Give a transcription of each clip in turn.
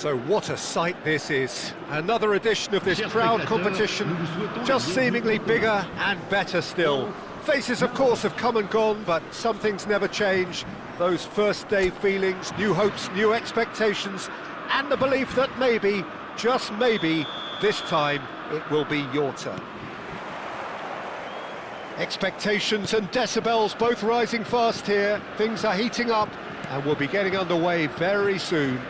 So what a sight this is. Another edition of this proud competition, just seemingly bigger and better still. Faces, of course, have come and gone, but some things never change. Those first day feelings, new hopes, new expectations, and the belief that maybe, just maybe, this time it will be your turn. Expectations and decibels both rising fast here. Things are heating up and we'll be getting underway very soon.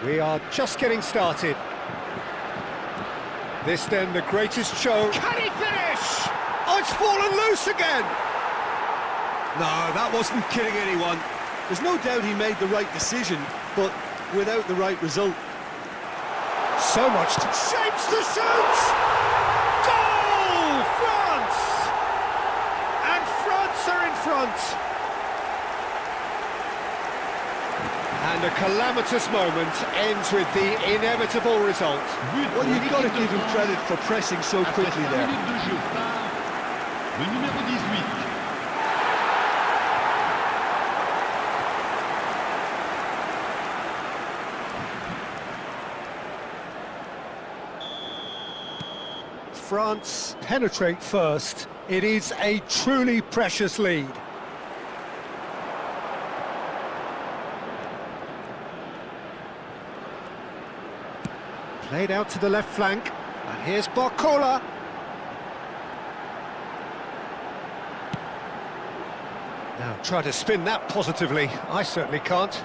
We are just getting started. This then the greatest show. Can he finish? Oh, it's fallen loose again! No, that wasn't killing anyone. There's no doubt he made the right decision, but without the right result. So much shapes to shoot! Goal! France! And France are in front. And a calamitous moment ends with the inevitable result. Well, you've got to give him credit for pressing so quickly there. Le numéro 18. France penetrate first. It is a truly precious lead. Played out to the left flank, and here's Barcola. Now try to spin that positively. I certainly can't.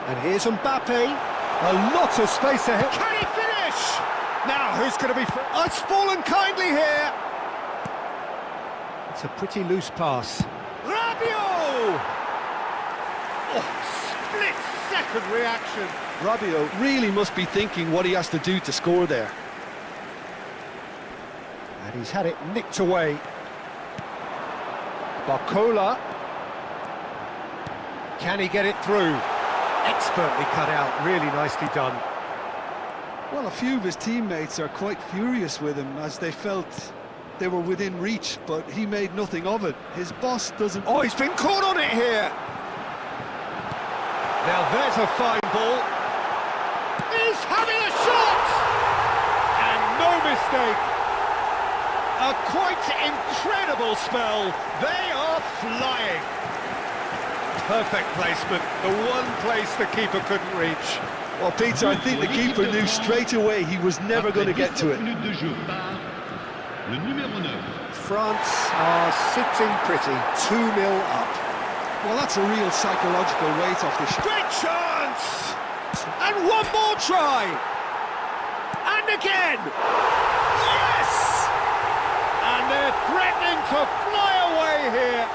And here's Mbappe. A lot of space ahead. Can he finish? Now who's going to be... Oh, it's fallen kindly here. It's a pretty loose pass. Rabiot! Oh, split-second reaction. Rabiot really must be thinking what he has to do to score there. And he's had it nicked away. Barcola. Can he get it through? Expertly cut out, really nicely done. Well, a few of his teammates are quite furious with him as they felt they were within reach, but he made nothing of it. His boss doesn't... Oh, he's been caught on it here! Now there's a fine ball. He's having a shot! And no mistake. A quite incredible spell. They are flying. Perfect placement, the one place the keeper couldn't reach. Well, Peter, I think the keeper knew straight away he was never going to get to it. France are sitting pretty, 2-0 up. Well, that's a real psychological weight off the shot. Great chance! And one more try! And again! Yes! And they're threatening to fly away here.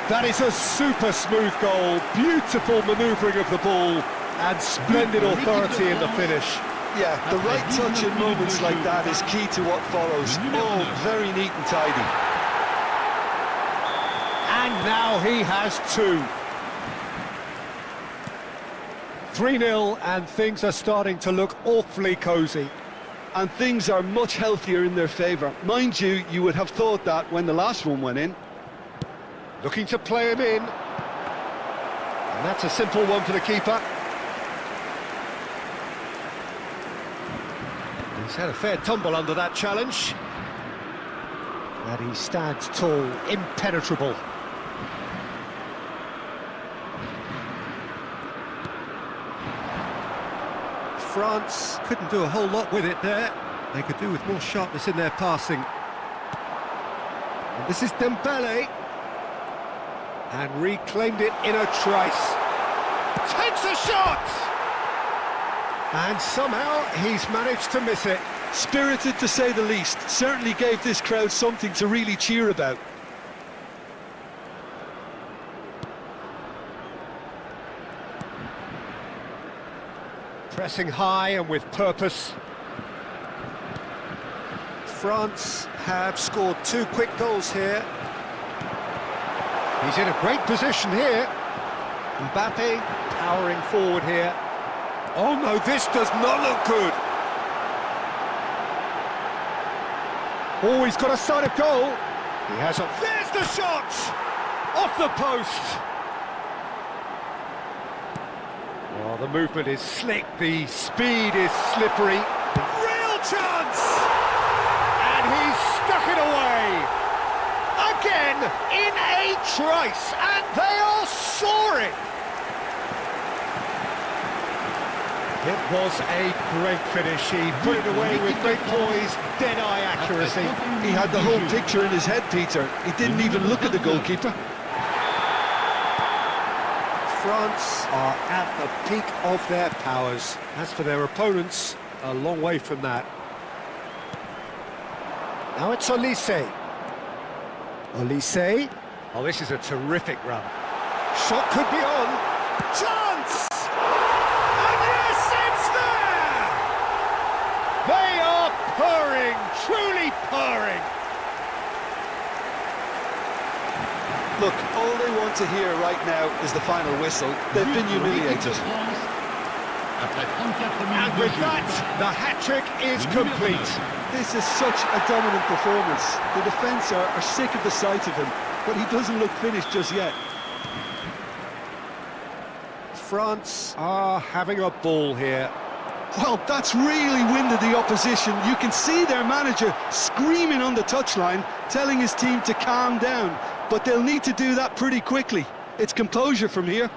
That is a super smooth goal, beautiful manoeuvring of the ball, and splendid authority in the finish. Yeah, the right touch in moments like that is key to what follows. Oh, very neat and tidy. And now he has two. 3-0, and things are starting to look awfully cosy. And things are much healthier in their favour. Mind you, you would have thought that when the last one went in. Looking to play him in. And that's a simple one for the keeper. He's had a fair tumble under that challenge. But he stands tall, impenetrable. France couldn't do a whole lot with it there. They could do with more sharpness in their passing. And this is Dembele. And reclaimed it in a trice. Takes a shot! And somehow he's managed to miss it. Spirited to say the least. Certainly gave this crowd something to really cheer about. Pressing high and with purpose. France have scored 2 quick goals here. He's in a great position here. Mbappe powering forward here. Oh no, this does not look good. Oh, he's got a sight of goal. He has a... There's the shot! Off the post. Oh, the movement is slick, the speed is slippery. Real chance! And he's stuck it away. Again, in a trice, and they are soaring. It was a great finish. He put it away with great poise, dead-eye accuracy. He had the whole picture in his head, Peter. He didn't even look at the goalkeeper. France are at the peak of their powers. As for their opponents, a long way from that. Now it's Olise. Olise. Oh, this is a terrific run. Shot could be on. Chance! And yes, it's there! They are purring, truly purring. Look, all they want to hear right now is the final whistle. They've been humiliated. And with that, the hat-trick is complete. This is such a dominant performance. The defence are sick of the sight of him, but he doesn't look finished just yet. France are having a ball here. Well, that's really winded the opposition. You can see their manager screaming on the touchline, telling his team to calm down. But they'll need to do that pretty quickly. It's composure from here.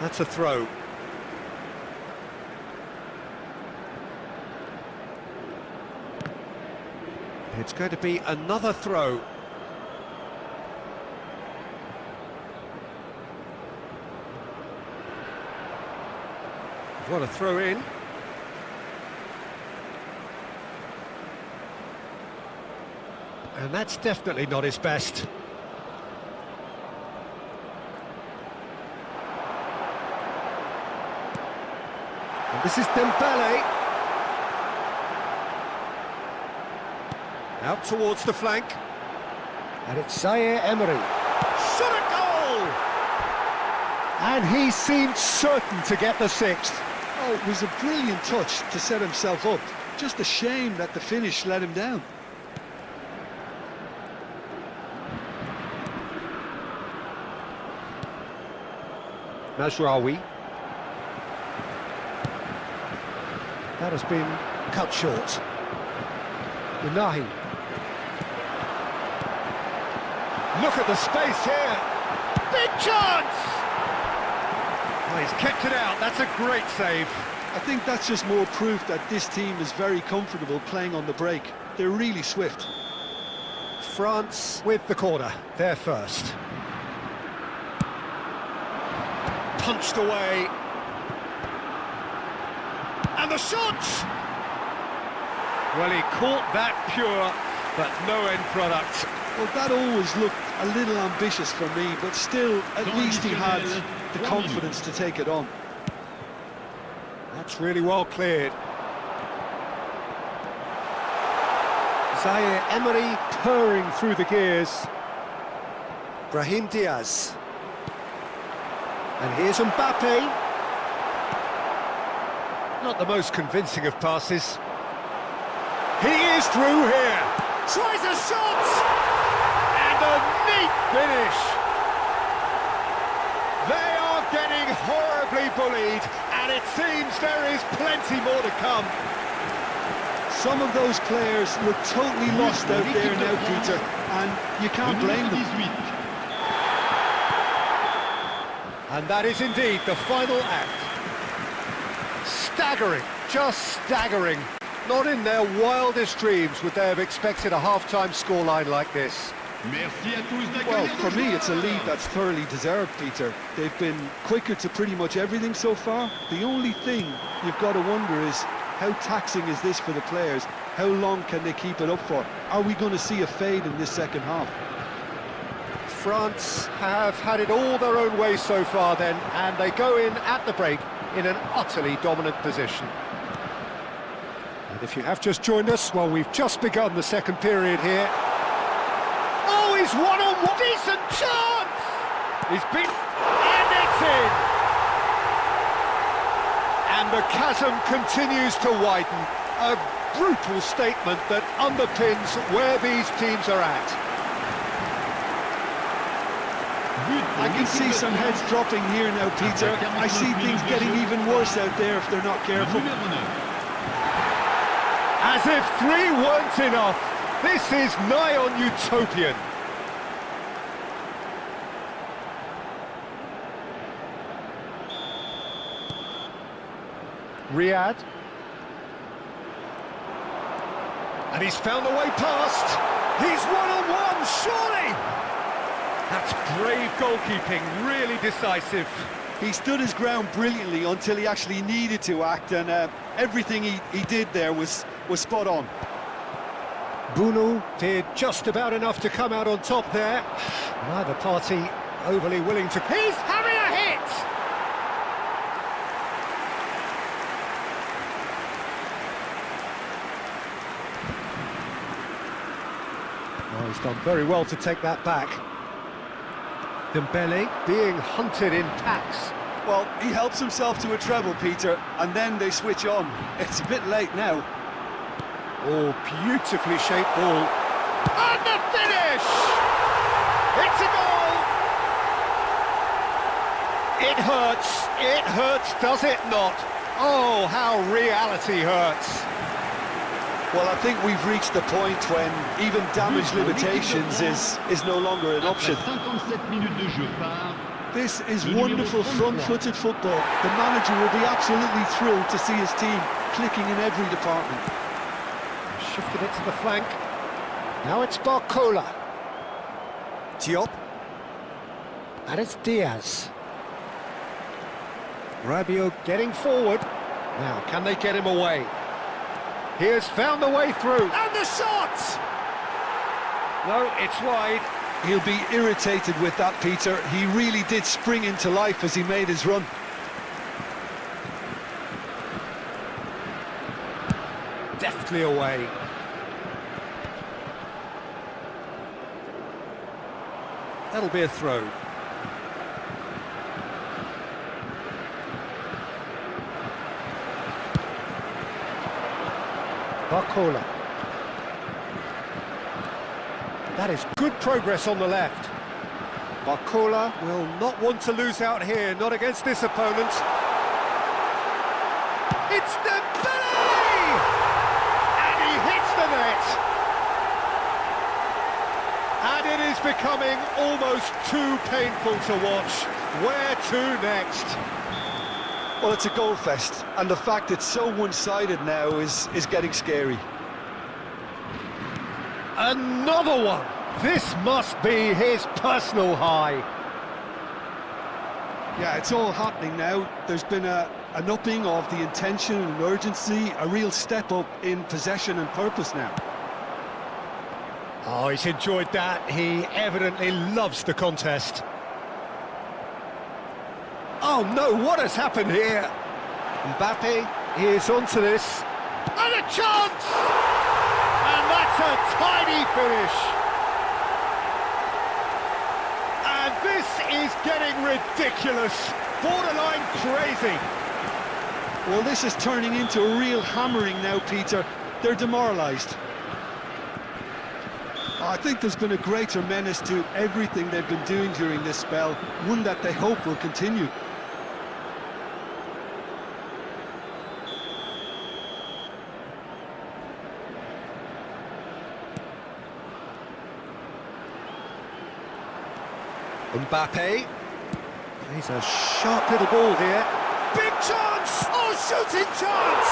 That's a throw. It's going to be another throw. What a throw in. And that's definitely not his best. And this is Dembele. Out towards the flank. And it's Zaire Emery. Shot a goal! And he seemed certain to get the sixth. Oh, it was a brilliant touch to set himself up. Just a shame that the finish let him down. Mazraoui. That has been cut short. Unahi. Look at the space here. Big chance! Oh, he's kept it out. That's a great save. I think that's just more proof that this team is very comfortable playing on the break. They're really swift. France with the corner. They're first. Punched away. And the shot! Well, he caught that pure, but no end product. Well, that always looked a little ambitious for me, but still, at least he had the confidence to take it on. That's really well cleared. Zaire Emery purring through the gears. Brahim Diaz. And here's Mbappe. Not the most convincing of passes. He is through here. Tries a shot! And a neat finish. They are getting horribly bullied, and it seems there is plenty more to come. Some of those players look totally lost out there now, Peter, and you can't blame them. And that is indeed the final act. Staggering, just staggering. Not in their wildest dreams would they have expected a half-time scoreline like this. Well, for me, it's a lead that's thoroughly deserved, Peter. They've been quicker to pretty much everything so far. The only thing you've got to wonder is, how taxing is this for the players? How long can they keep it up for? Are we going to see a fade in this second half? France have had it all their own way so far then, and they go in at the break in an utterly dominant position. And if you have just joined us, well, we've just begun the second period here. Oh, he's one-on-one! Decent chance! He's been... and it's in! And the chasm continues to widen. A brutal statement that underpins where these teams are at. I can see some heads dropping here now, Peter. I see things getting even worse out there if they're not careful. As if 3 weren't enough, this is nigh on utopian. Riyadh. And he's found a way past. He's one-on-one, surely! That's brave goalkeeping, really decisive. He stood his ground brilliantly until he actually needed to act, and everything he did there was spot on. Bunu did just about enough to come out on top there. Neither party overly willing to... He's having a hit! Oh, he's done very well to take that back. Dembele being hunted in packs. Well, he helps himself to a treble, Peter, and then they switch on. It's a bit late now. Oh, beautifully shaped ball. And the finish! It's a goal! It hurts, does it not? Oh, how reality hurts. Well, I think we've reached the point when even damage limitations is no longer an option. This is wonderful front-footed football. The manager will be absolutely thrilled to see his team clicking in every department. Shifted it to the flank. Now it's Barcola. Diop. And it's Diaz. Rabiot getting forward. Now, can they get him away? He has found the way through. And the shot! No, it's wide. He'll be irritated with that, Peter. He really did spring into life as he made his run. Deftly away. That'll be a throw. Barcola. That is good progress on the left. Barcola will not want to lose out here, not against this opponent. It's Dembele! And he hits the net! And it is becoming almost too painful to watch. Where to next? Well, it's a goal fest, and the fact it's so one-sided now is getting scary. Another one! This must be his personal high. Yeah, it's all happening now. There's been an upping of the intention and urgency, a real step up in possession and purpose now. Oh, he's enjoyed that. He evidently loves the contest. Oh no, what has happened here? Mbappe is onto this. And a chance! And that's a tiny finish. And this is getting ridiculous. Borderline crazy. Well, this is turning into a real hammering now, Peter. They're demoralised. I think there's been a greater menace to everything they've been doing during this spell, one that they hope will continue. Mbappe. He's a sharp little ball here. Big chance! Oh, shooting chance!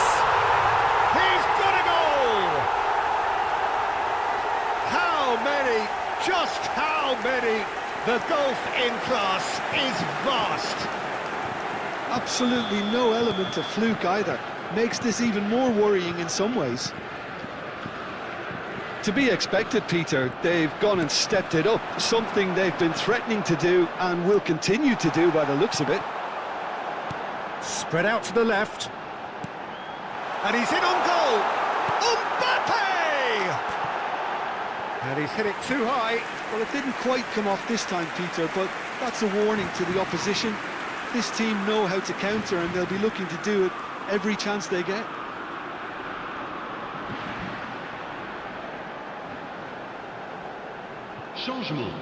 He's got a goal! How many? Just how many? The gulf in class is vast. Absolutely no element of fluke either. Makes this even more worrying in some ways. To be expected, Peter. They've gone and stepped it up, something they've been threatening to do and will continue to do by the looks of it. Spread out to the left. And he's in on goal! Mbappe! And he's hit it too high. Well, it didn't quite come off this time, Peter, but that's a warning to the opposition. This team know how to counter and they'll be looking to do it every chance they get. Changement.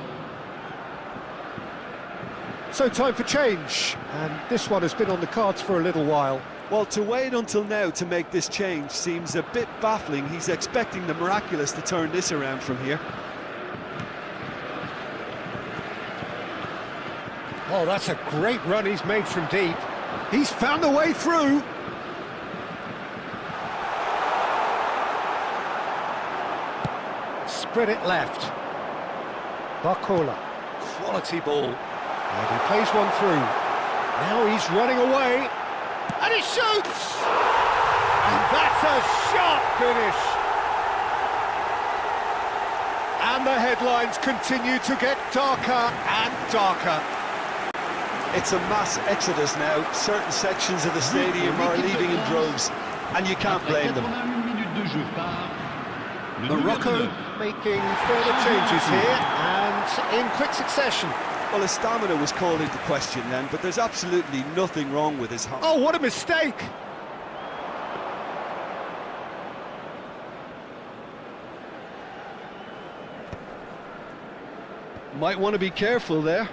So time for change, and this one has been on the cards for a little while. Well, to wait until now to make this change seems a bit baffling. He's expecting the miraculous to turn this around from here. Oh, that's a great run he's made from deep. He's found a way through. spread it left. Barcola, quality ball. And he plays one through. Now he's running away, and he shoots! And that's a sharp finish! And the headlines continue to get darker and darker. It's a mass exodus now. Certain sections of the stadium are leaving in droves, and you can't blame them. Morocco making further changes here, and in quick succession. Well, his stamina was called into question then, but there's absolutely nothing wrong with his heart. Oh, what a mistake! Might want to be careful there.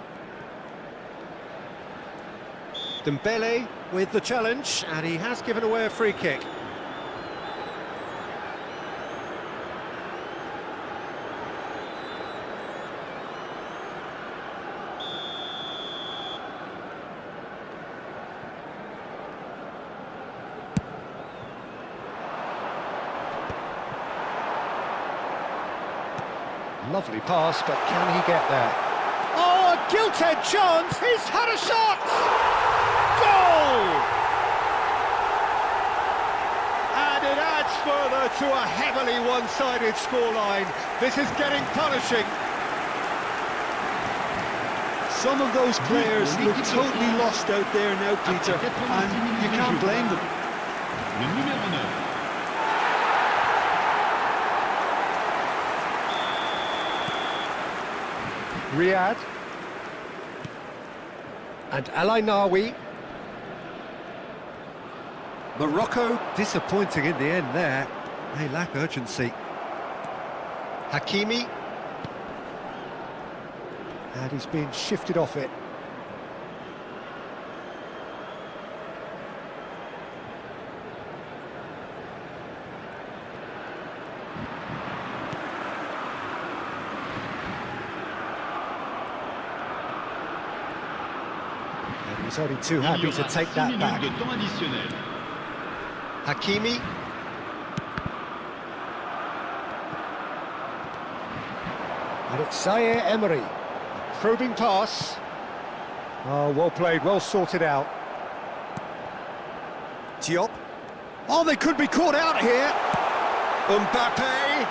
Dembele with the challenge, and he has given away a free kick. Lovely pass, but can he get there? Oh, a gilt-edged chance! He's had a shot! Goal! And it adds further to a heavily one-sided scoreline. This is getting punishing. Some of those players look totally lost out there now, Peter, and you can't blame them. Le numéro 9. Riyad. And El Ainaoui. Morocco disappointing in the end there. They lack urgency. Hakimi. And he's being shifted off it. And he's only too happy to take that back. Hakimi. And it's Zaire Emery. Probing pass. Oh, well played, well sorted out. Diop. Oh, they could be caught out here. Mbappe.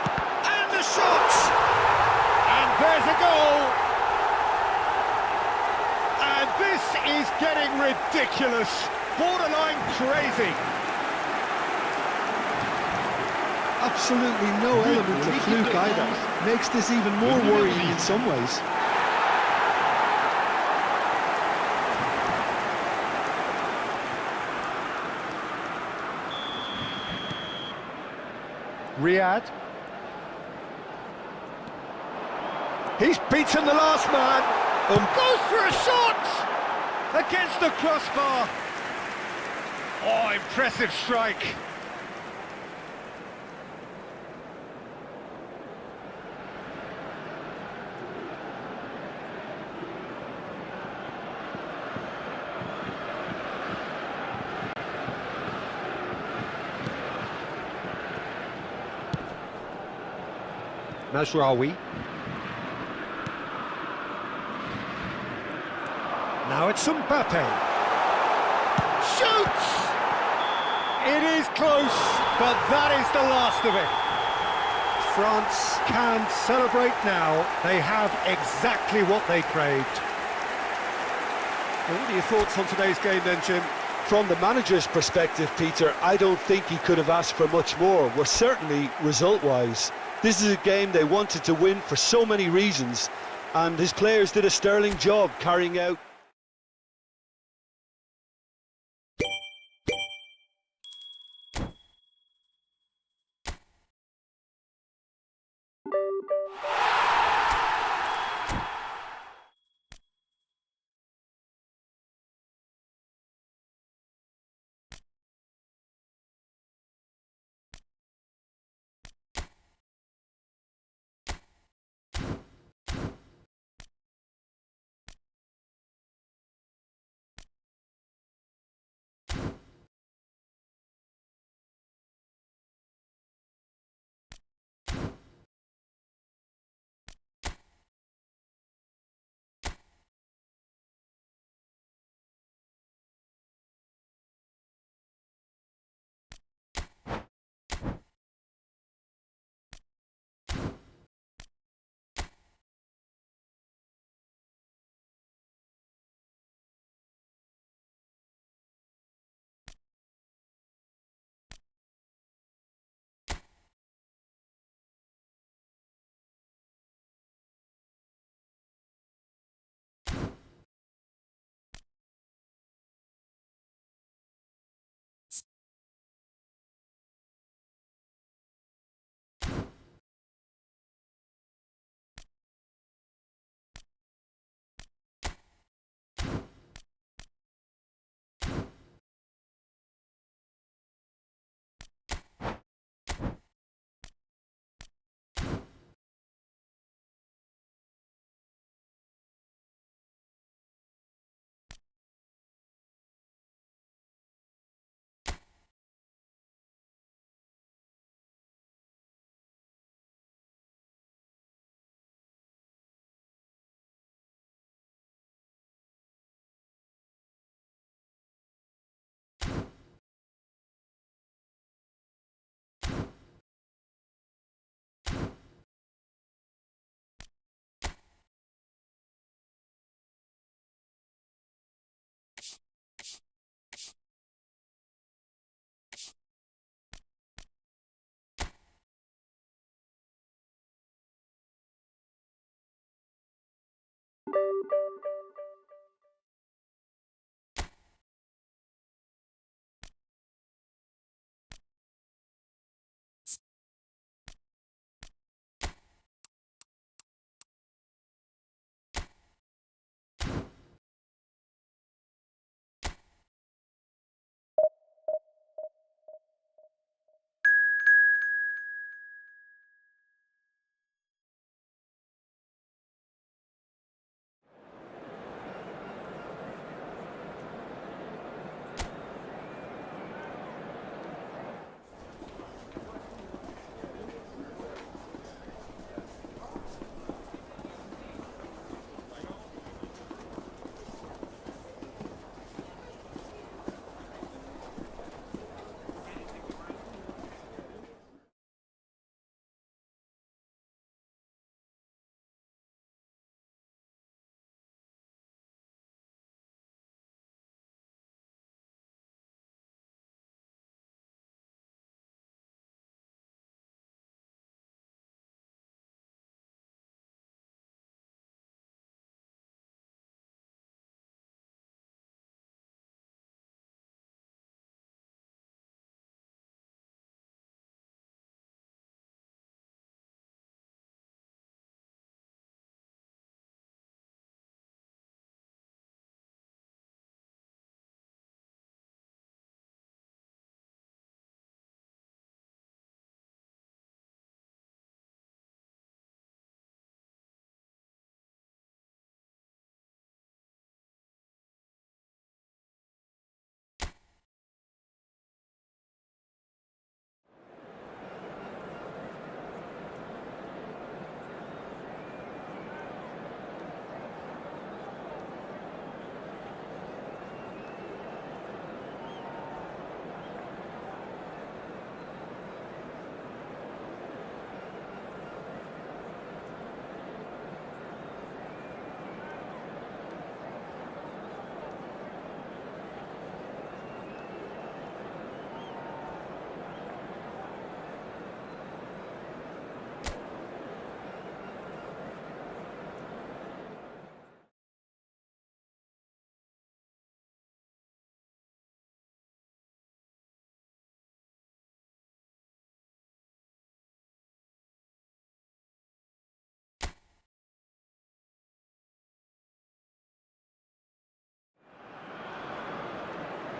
And the shot! And there's a goal! And this is getting ridiculous. Borderline crazy. Absolutely no element of fluke either. Makes this even more worrying in some ways. Riyad. He's beaten the last man. Goes for a shot against the crossbar. Oh, impressive strike. Mazraoui. Now it's Mbappe. Shoots! It is close, but that is the last of it. France can celebrate now. They have exactly what they craved. Well, what are your thoughts on today's game then, Jim? From the manager's perspective, Peter, I don't think he could have asked for much more. Well, certainly result-wise. This is a game they wanted to win for so many reasons, and his players did a sterling job carrying out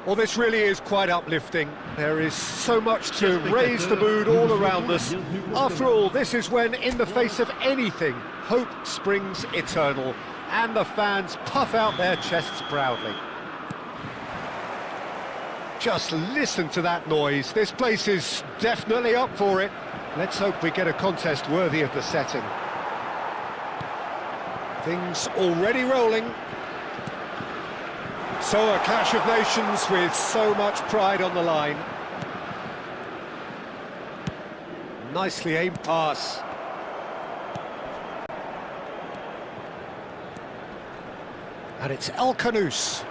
Well, this really is quite uplifting. There is so much to raise the mood all around us. After all, this is when, in the face of anything, hope springs eternal, and the fans puff out their chests proudly. Just listen to that noise. This place is definitely up for it. Let's hope we get a contest worthy of the setting. Things already rolling. So a clash of nations with so much pride on the line. Nicely aimed pass. And it's El Canouse.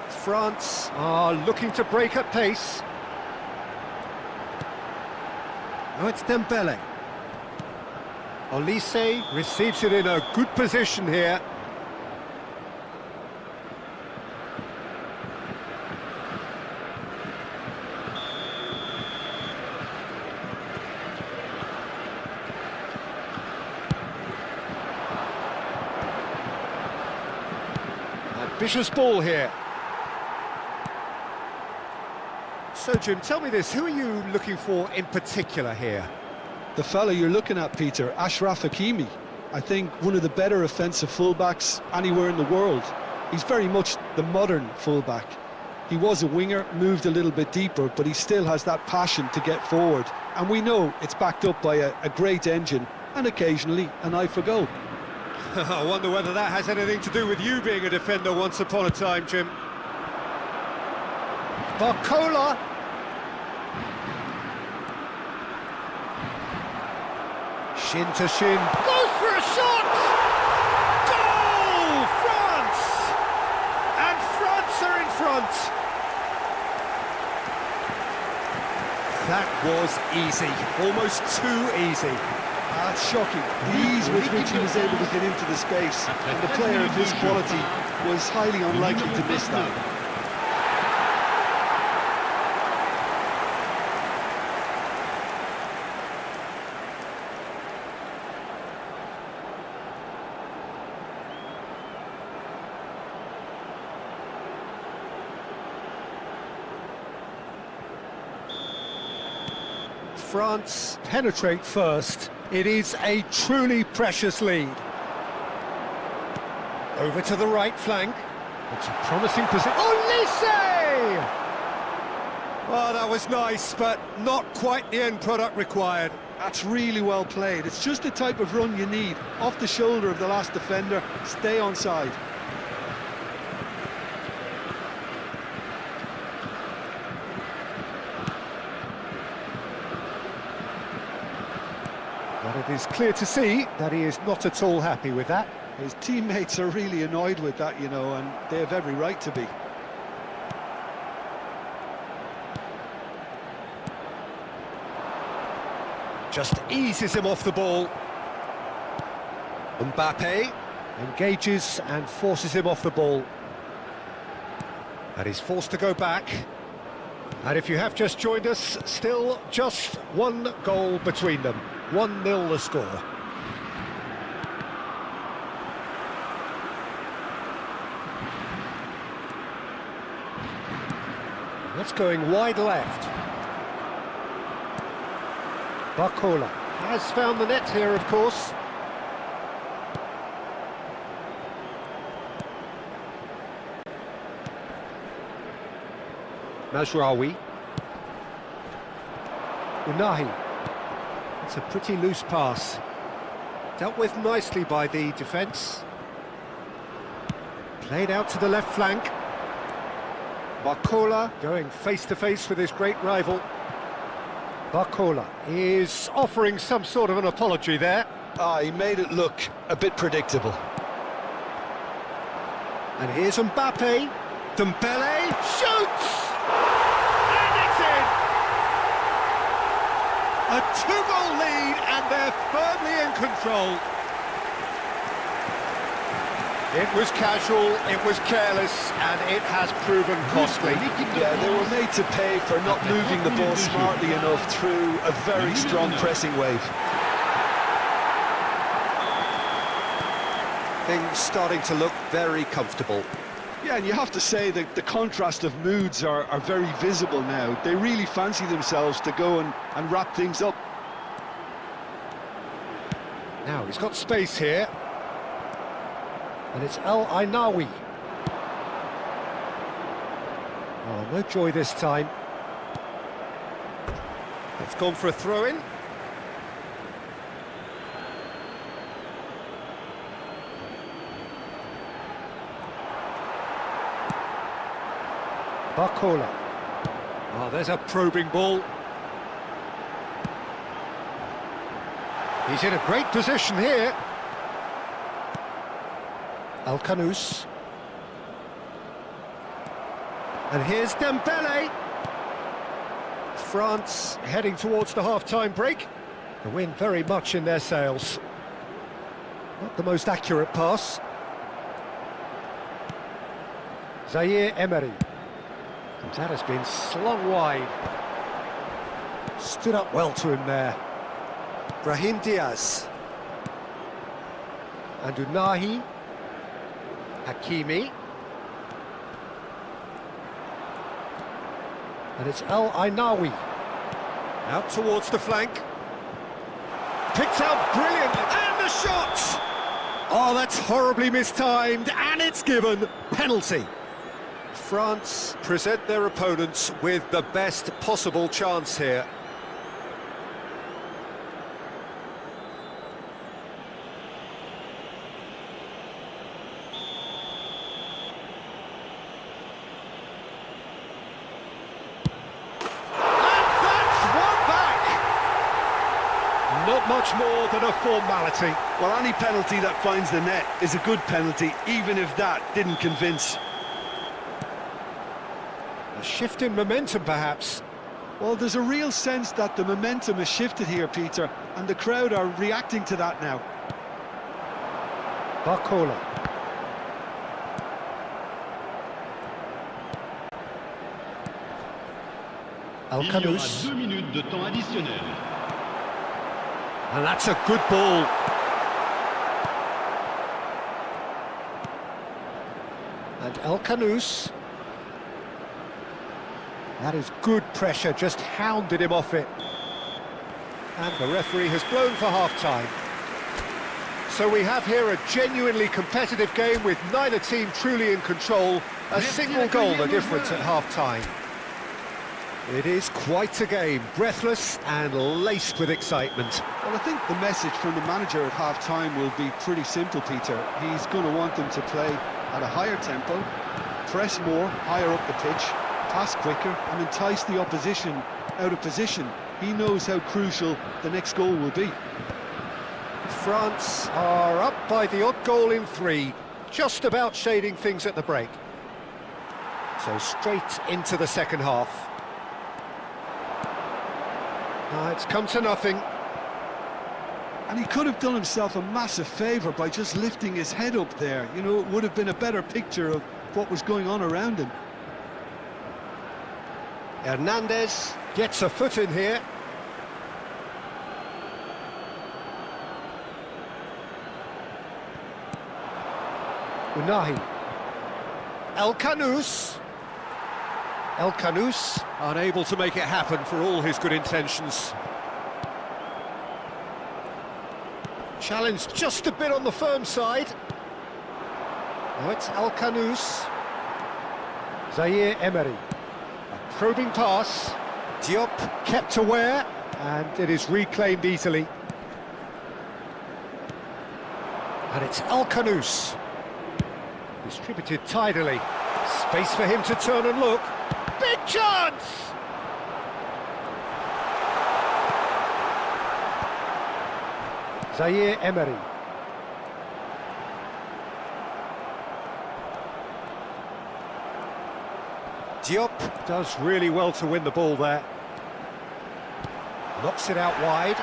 France are looking to break at pace. Now it's Dembele. Olise receives it in a good position here. Ambitious ball here. So, Jim, tell me this, who are you looking for in particular here? The fella you're looking at, Peter, Achraf Hakimi. I think one of the better offensive fullbacks anywhere in the world. He's very much the modern fullback. He was a winger, moved a little bit deeper, but he still has that passion to get forward. And we know it's backed up by a great engine and occasionally an eye for goal. I wonder whether that has anything to do with you being a defender once upon a time, Jim. Barcola. Shin to shin. Goes for a shot! Goal! France! And France are in front. That was easy. Almost too easy. That's shocking. The ease with which he was able to get into the space, and the player of his quality was highly unlikely to miss that. France penetrate first. It is a truly precious lead. Over to the right flank. It's a promising position. Olise! Oh, that was nice, but not quite the end product required. That's really well played. It's just the type of run you need. Off the shoulder of the last defender, stay onside. But it is clear to see that he is not at all happy with that. His teammates are really annoyed with that, you know, and they have every right to be. Just eases him off the ball. Mbappe engages and forces him off the ball. And he's forced to go back. And if you have just joined us, still just one goal between them. 1-0 the score. That's going wide left. Barcola has found the net here, of course. Mazraoui. Unahi. It's a pretty loose pass. Dealt with nicely by the defence. Played out to the left flank. Barcola going face-to-face with his great rival. Barcola is offering some sort of an apology there. He made it look a bit predictable. And here's Mbappe. Dembele shoots! And it's in! A two-goal lead, and they're firmly in control. It was casual, it was careless, and it has proven costly. Yeah, they were made to pay for not moving the ball smartly enough through a very strong pressing wave. Things starting to look very comfortable. Yeah, and you have to say that the contrast of moods are very visible now. They really fancy themselves to go and wrap things up. Now he's got space here. And it's El Ainawi. Oh, no joy this time. It's gone for a throw-in. Barcola. Oh, there's a probing ball. He's in a great position here. Al-Kanous. And here's Dembele. France heading towards the half-time break. The wind very much in their sails. Not the most accurate pass. Zaire Emery. And that has been slung wide. Stood up well to him there. Brahim Diaz. And Unahi. Hakimi. And it's El Ainawi. Out towards the flank. Picked out brilliantly. And the shot! Oh, that's horribly mistimed. And it's given. Penalty. France present their opponents with the best possible chance here. Not much more than a formality. Well, any penalty that finds the net is a good penalty, even if that didn't convince. A shift in momentum, perhaps. Well, there's a real sense that the momentum has shifted here, Peter, and the crowd are reacting to that now. Barcola. Il y aura Al-Kanous. 2 minutes de temps additionnel. And that's a good ball. And Al-Kanous. That is good pressure, just hounded him off it. And the referee has blown for half-time. So we have here a genuinely competitive game with neither team truly in control. A single goal the difference at half-time. It is quite a game, breathless and laced with excitement. Well, I think the message from the manager at half-time will be pretty simple, Peter. He's going to want them to play at a higher tempo, press more, higher up the pitch, pass quicker and entice the opposition out of position. He knows how crucial the next goal will be. France are up by the odd goal in 3, just about shading things at the break. So straight into the second half. It's come to nothing. And he could have done himself a massive favour by just lifting his head up there. You know, it would have been a better picture of what was going on around him. Hernandez gets a foot in here. Unahi. El-Kanous. El-Kanous unable to make it happen for all his good intentions. Challenge just a bit on the firm side. Now it's El-Kanous. Zaire Emery. A probing pass. Diop kept aware, and it is reclaimed easily. And it's El-Kanous. Distributed tidily. Space for him to turn and look. Big chance! Zaire Emery. Diop does really well to win the ball there. Knocks it out wide.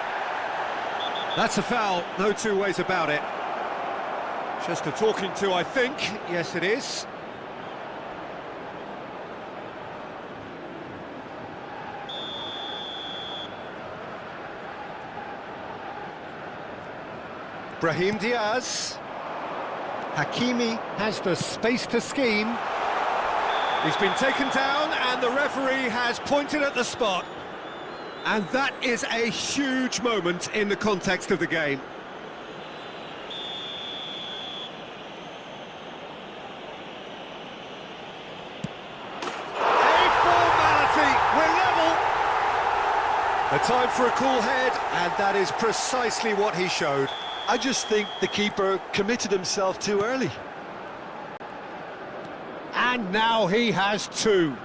That's a foul, no two ways about it. Just a talking to, I think. Yes, it is. Brahim Diaz. Hakimi has the space to scheme. He's been taken down and the referee has pointed at the spot. And that is a huge moment in the context of the game. A formality, we're level. A time for a cool head, and that is precisely what he showed. I just think the keeper committed himself too early. And now he has two.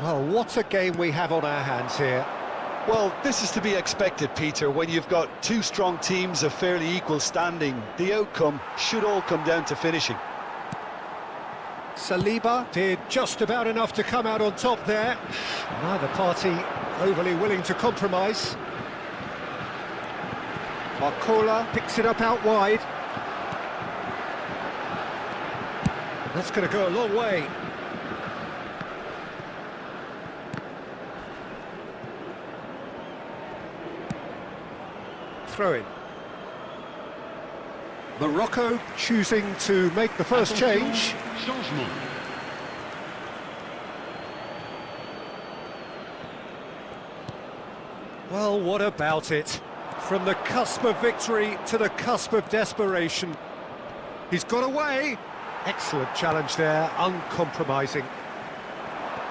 Well, what a game we have on our hands here. Well, this is to be expected, Peter, when you've got two strong teams of fairly equal standing. The outcome should all come down to finishing. Saliba did just about enough to come out on top there. Neither party overly willing to compromise. Barcola picks it up out wide. That's going to go a long way. Throw in. Morocco choosing to make the first change. Changement. Well, what about it? From the cusp of victory to the cusp of desperation. He's got away. Excellent challenge there, uncompromising.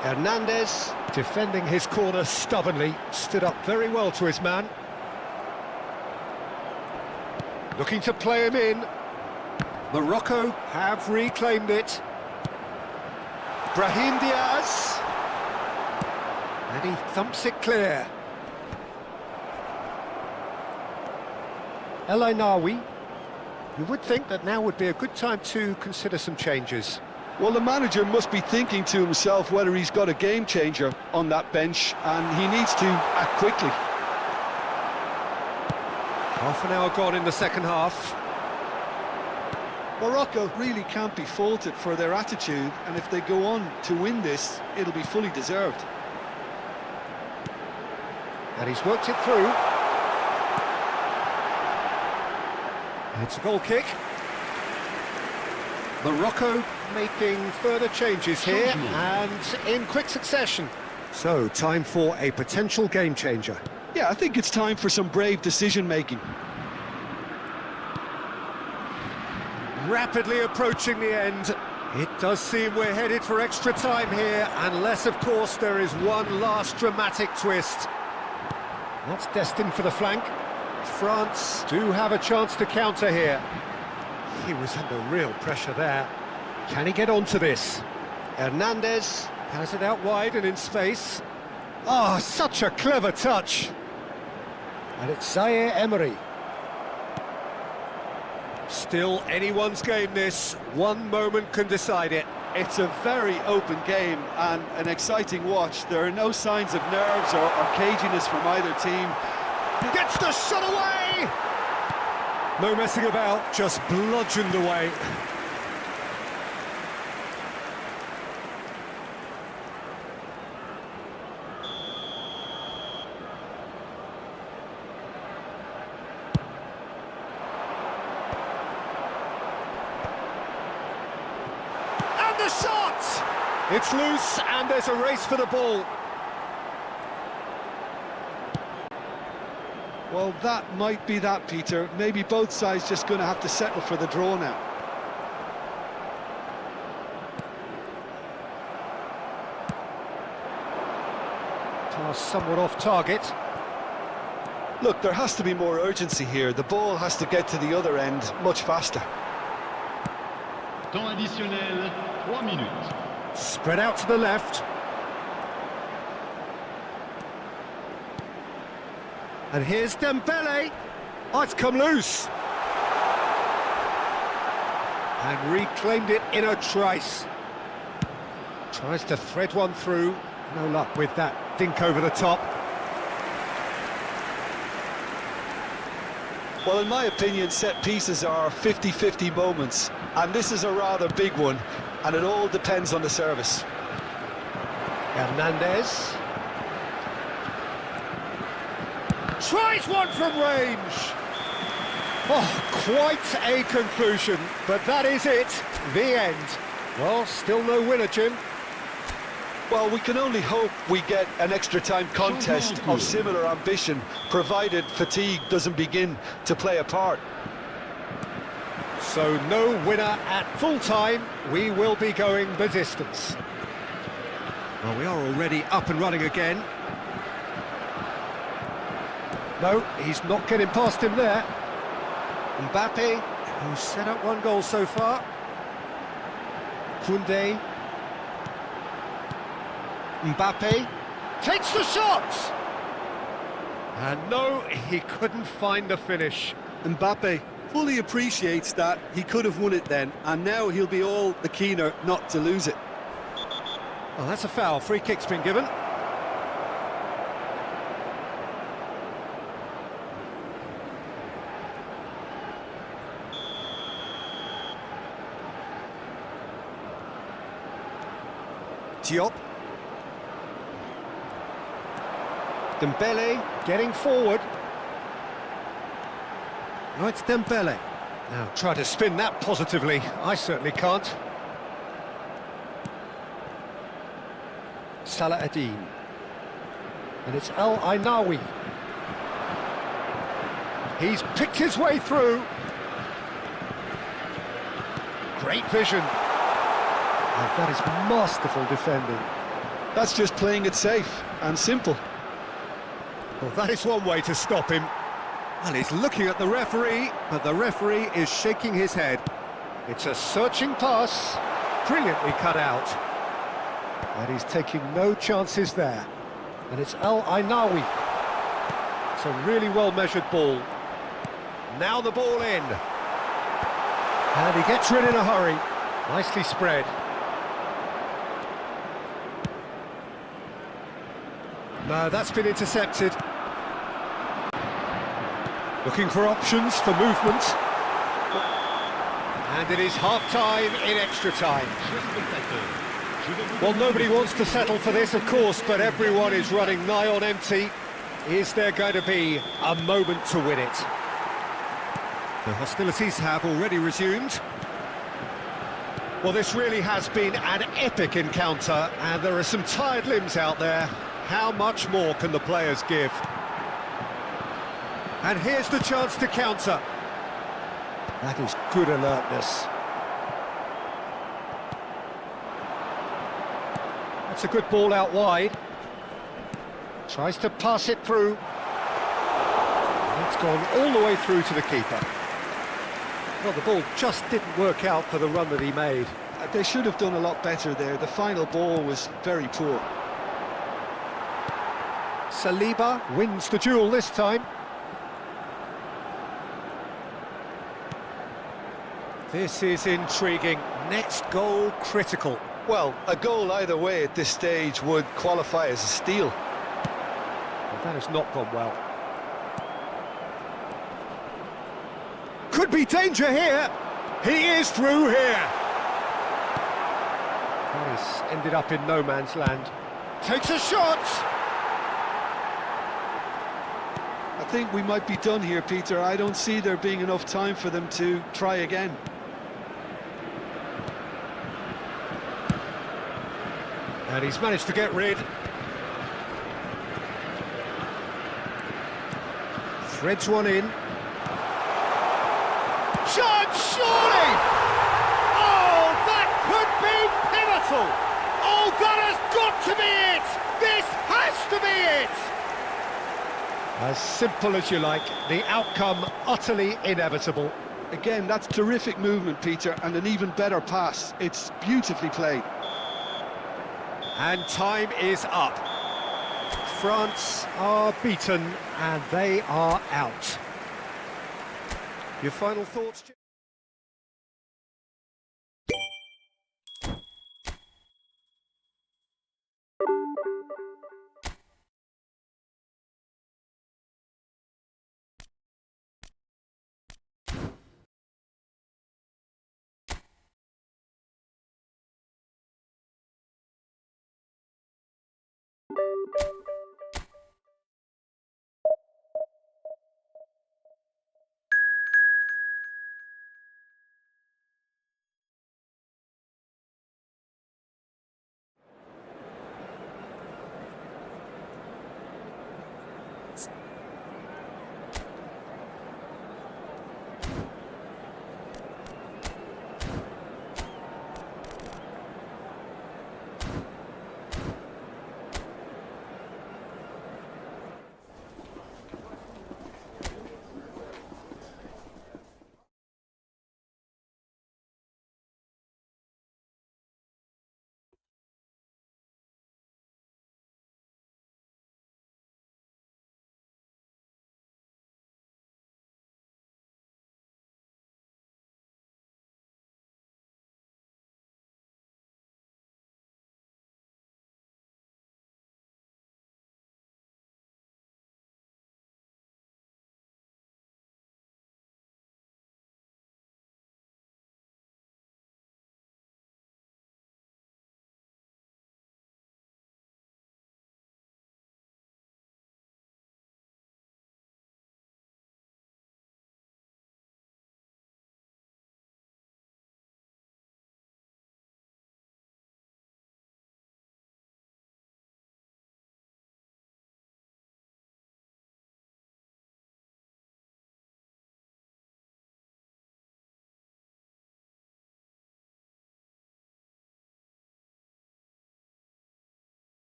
Hernandez, defending his corner stubbornly, stood up very well to his man. Looking to play him in. Morocco have reclaimed it. Brahim Diaz. And he thumps it clear. El Ainaoui. You would think that now would be a good time to consider some changes. Well, the manager must be thinking to himself whether he's got a game changer on that bench, and he needs to act quickly. Half an hour gone in the second half. Morocco really can't be faulted for their attitude, and if they go on to win this, it'll be fully deserved. And he's worked it through. It's a goal kick. Morocco making further changes here and in quick succession. So, time for a potential game changer. Yeah, I think it's time for some brave decision-making. Rapidly approaching the end. It does seem we're headed for extra time here, unless, of course, there is one last dramatic twist. That's destined for the flank. France do have a chance to counter here. He was under real pressure there. Can he get onto this? Hernandez has it out wide and in space. Oh, such a clever touch. And it's Zaire Emery. Still anyone's game this. One moment can decide it. It's a very open game and an exciting watch. There are no signs of nerves or caginess from either team. Gets the shot away! No messing about, just bludgeoned away. And the shot! It's loose and there's a race for the ball. Well, that might be that, Peter. Maybe both sides just going to have to settle for the draw now. Pass somewhat off target. Look, there has to be more urgency here. The ball has to get to the other end much faster. Temps additionnel, 3 minutes. Spread out to the left. And here's Dembele. Oh, it's come loose. And reclaimed it in a trice. Tries to thread one through. No luck with that dink over the top. Well, in my opinion, set pieces are 50-50 moments, and this is a rather big one, and it all depends on the service. Hernandez. Tries one from range. Oh, quite a conclusion, but that is it, the end. Well, still no winner, Jim. Well, we can only hope we get an extra time contest of similar ambition, provided fatigue doesn't begin to play a part. So no winner at full time. We will be going the distance. Well, we are already up and running again. No, he's not getting past him there. Mbappe, who's set up one goal so far. Koundé. Mbappe takes the shot! And no, he couldn't find the finish. Mbappe fully appreciates that he could have won it then, and now he'll be all the keener not to lose it. Well, that's a foul. Free kick's been given. Diop. Dembele getting forward. No, it's Dembele. Now try to spin that positively. I certainly can't. Salah Adin. And it's El Ainawi. He's picked his way through. Great vision. And that is masterful defending. That's just playing it safe and simple. Well, that is one way to stop him. Well, he's looking at the referee, but the referee is shaking his head. It's a searching pass, brilliantly cut out. And he's taking no chances there. And it's El Ainawi. It's a really well-measured ball. Now the ball in. And he gets rid in a hurry. Nicely spread. No, that's been intercepted. Looking for options for movement. And it is half-time in extra time. Well, nobody wants to settle for this, of course, but everyone is running nigh on empty. Is there going to be a moment to win it? The hostilities have already resumed. Well, this really has been an epic encounter, and there are some tired limbs out there. How much more can the players give? And here's the chance to counter. That is good alertness. That's a good ball out wide. Tries to pass it through. And it's gone all the way through to the keeper. Well, the ball just didn't work out for the run that he made. They should have done a lot better there. The final ball was very poor. Saliba wins the duel this time. This is intriguing. Next goal critical. Well, a goal either way at this stage would qualify as a steal. Well, that has not gone well. Could be danger here. He is through here. That has ended up in no man's land. Takes a shot. I think we might be done here, Peter. I don't see there being enough time for them to try again. And he's managed to get rid. Threads one in. Shot, surely! Oh, that could be pivotal! Oh, that has got to be it! This has to be it! As simple as you like, the outcome utterly inevitable. Again, that's terrific movement, Peter, and an even better pass. It's beautifully played. And time is up. France are beaten and they are out. Your final thoughts, Jim?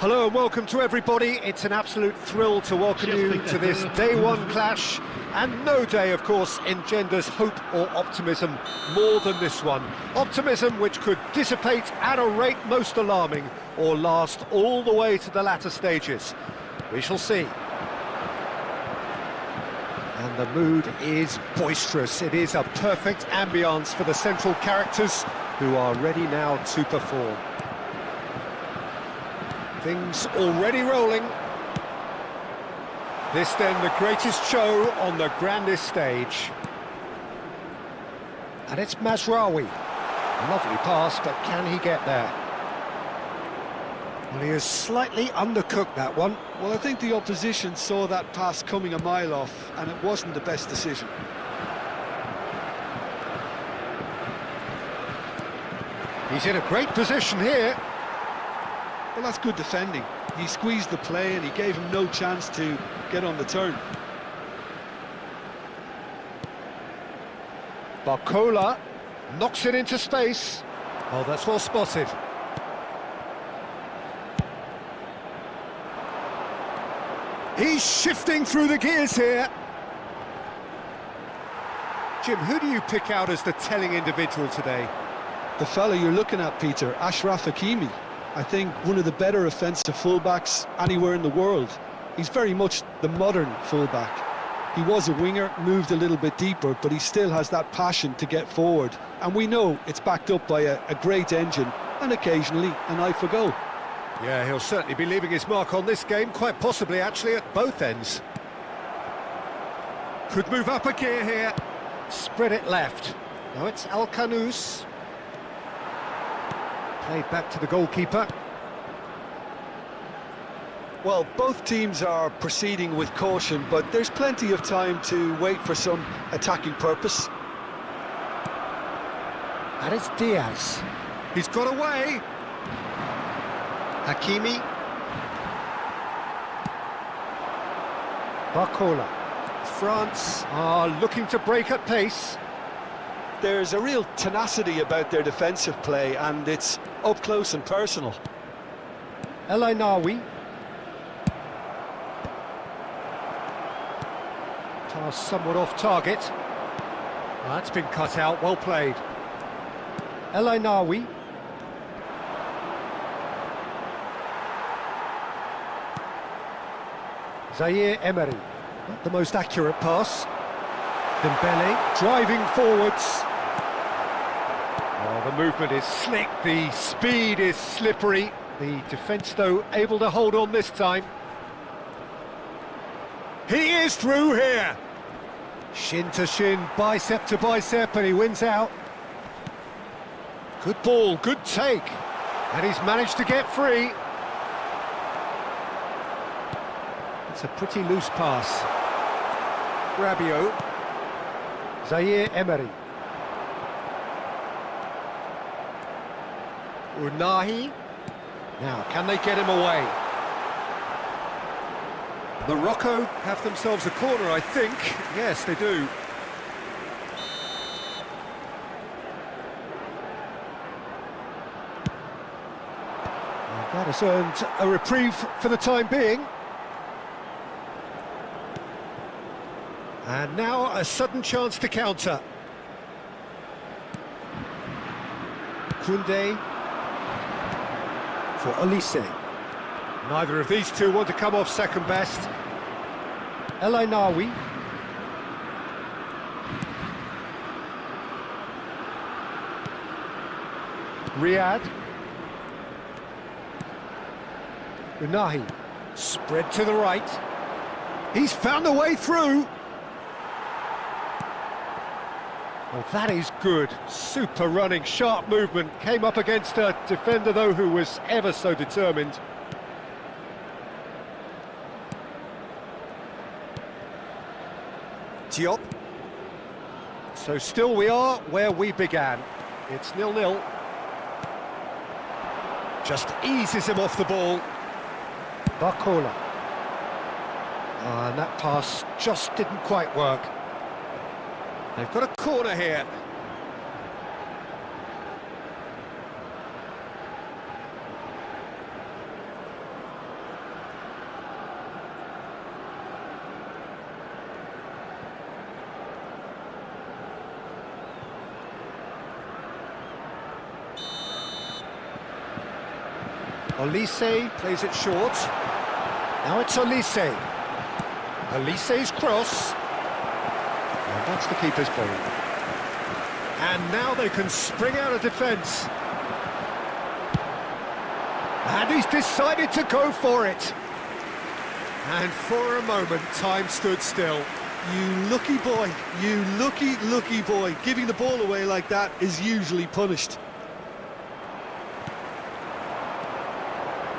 Hello and welcome to everybody. It's an absolute thrill to welcome you to this day one clash. And no day, of course, engenders hope or optimism more than this one. Optimism which could dissipate at a rate most alarming or last all the way to the latter stages. We shall see. And the mood is boisterous. It is a perfect ambience for the central characters who are ready now to perform. Things already rolling. This then the greatest show on the grandest stage. And it's Mazraoui. Lovely pass, but can he get there? Well, he has slightly undercooked that one. Well, I think the opposition saw that pass coming a mile off, and it wasn't the best decision. He's in a great position here. Well, that's good defending. He squeezed the play and he gave him no chance to get on the turn. Barcola knocks it into space. Oh, that's well spotted. He's shifting through the gears here. Jim, who do you pick out as the telling individual today? The fella you're looking at, Peter, Achraf Hakimi. I think one of the better offensive fullbacks anywhere in the world. He's very much the modern fullback. He was a winger, moved a little bit deeper, but he still has that passion to get forward. And we know it's backed up by a great engine and occasionally an eye for goal. Yeah, he'll certainly be leaving his mark on this game, quite possibly actually at both ends. Could move up a gear here. Spread it left. Now it's Al-Khanous. Played back to the goalkeeper. Well, both teams are proceeding with caution, but there's plenty of time to wait for some attacking purpose. And it's Diaz. He's got away. Hakimi. Barcola. France are looking to break at pace. There's a real tenacity about their defensive play, and it's up close and personal. El Ainaoui. Pass somewhat off target. That's been cut out, well played. El Ainaoui. Zaire Emery. Not the most accurate pass. Dembele driving forwards. Oh, the movement is slick, the speed is slippery. The defence, though, able to hold on this time. He is through here. Shin to shin, bicep to bicep, and he wins out. Good ball, good take. And he's managed to get free. It's a pretty loose pass. Rabiot. Zaire Emery. Unahi. Now, can they get him away? Morocco have themselves a corner, I think. Yes, they do. And that has earned a reprieve for the time being. And now a sudden chance to counter. Koundé for Olise. Neither of these two want to come off second best. El Ainaoui. Riyad. Unahi. Spread to the right. He's found a way through. Well, that is good. Super running, sharp movement. Came up against a defender, though, who was ever so determined. Diop. So still we are where we began. It's 0-0. Just eases him off the ball. Barcola. And that pass just didn't quite work. They've got a corner here. Olise plays it short. Now it's Olise. Olise's cross. And that's the keeper's ball. And now they can spring out of defence. And he's decided to go for it. And for a moment, time stood still. You lucky boy, you lucky boy. Giving the ball away like that is usually punished.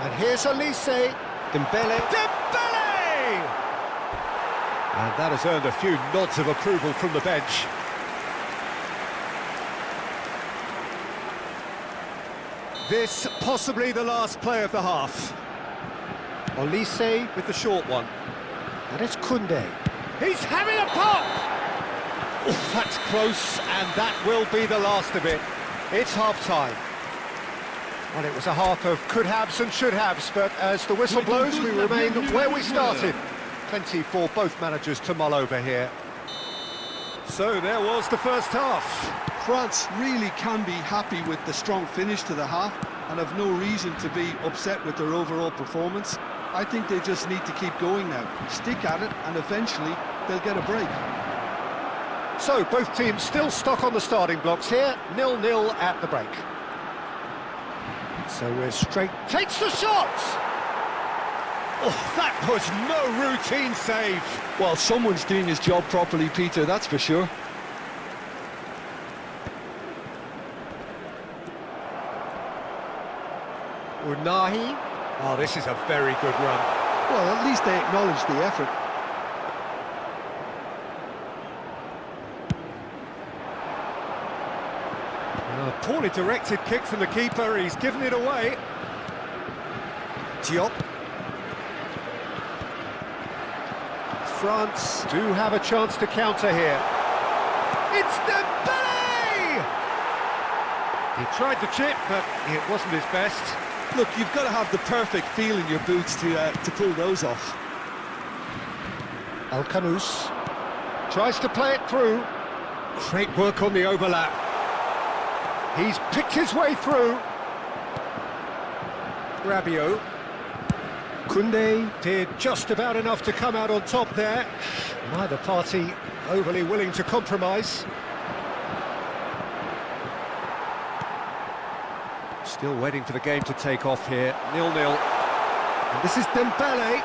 And here's Olise. Dembele. Dembele! And that has earned a few nods of approval from the bench. This possibly the last play of the half. Olise with the short one. And it's Koundé. He's having a pop! Oh, that's close, and that will be the last of it. It's half-time. Well, it was a half of could-haves and should-haves, but as the whistle blows, we remain where we started. Plenty for both managers to mull over here. So there was the first half. France really can be happy with the strong finish to the half and have no reason to be upset with their overall performance. I think they just need to keep going now, stick at it, and eventually they'll get a break. So both teams still stuck on the starting blocks here, 0-0 at the break. So we're straight, takes the shot! Oh, that was no routine save. Well, someone's doing his job properly, Peter, that's for sure. Unahi. Oh, this is a very good run. Well, at least they acknowledge the effort. A poorly directed kick from the keeper, he's given it away. Diop. France do have a chance to counter here. It's Dembele! He tried the chip, but it wasn't his best. Look, you've got to have the perfect feel in your boots to pull those off. Alcanus tries to play it through. Great work on the overlap. He's picked his way through. Rabiot. Koundé did just about enough to come out on top there. Neither party overly willing to compromise. Still waiting for the game to take off here, 0-0. And this is Dembele.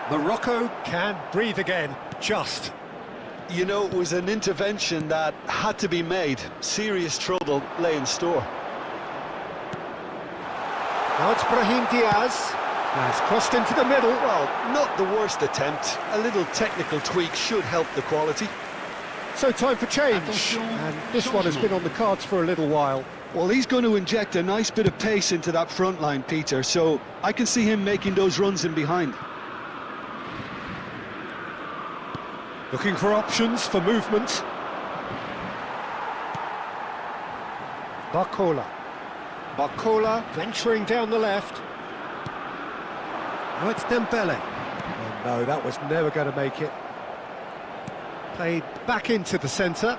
Morocco can breathe again, just. You know, it was an intervention that had to be made. Serious trouble lay in store. Now it's Brahim Diaz. Now it's crossed into the middle. Well, not the worst attempt. A little technical tweak should help the quality. So time for change. And this one has been on the cards for a little while. Well, he's going to inject a nice bit of pace into that front line, Peter, so I can see him making those runs in behind. Looking for options for movement. Barcola. Barcola venturing down the left. Now it's Dembele. Oh no, that was never going to make it. Played back into the centre.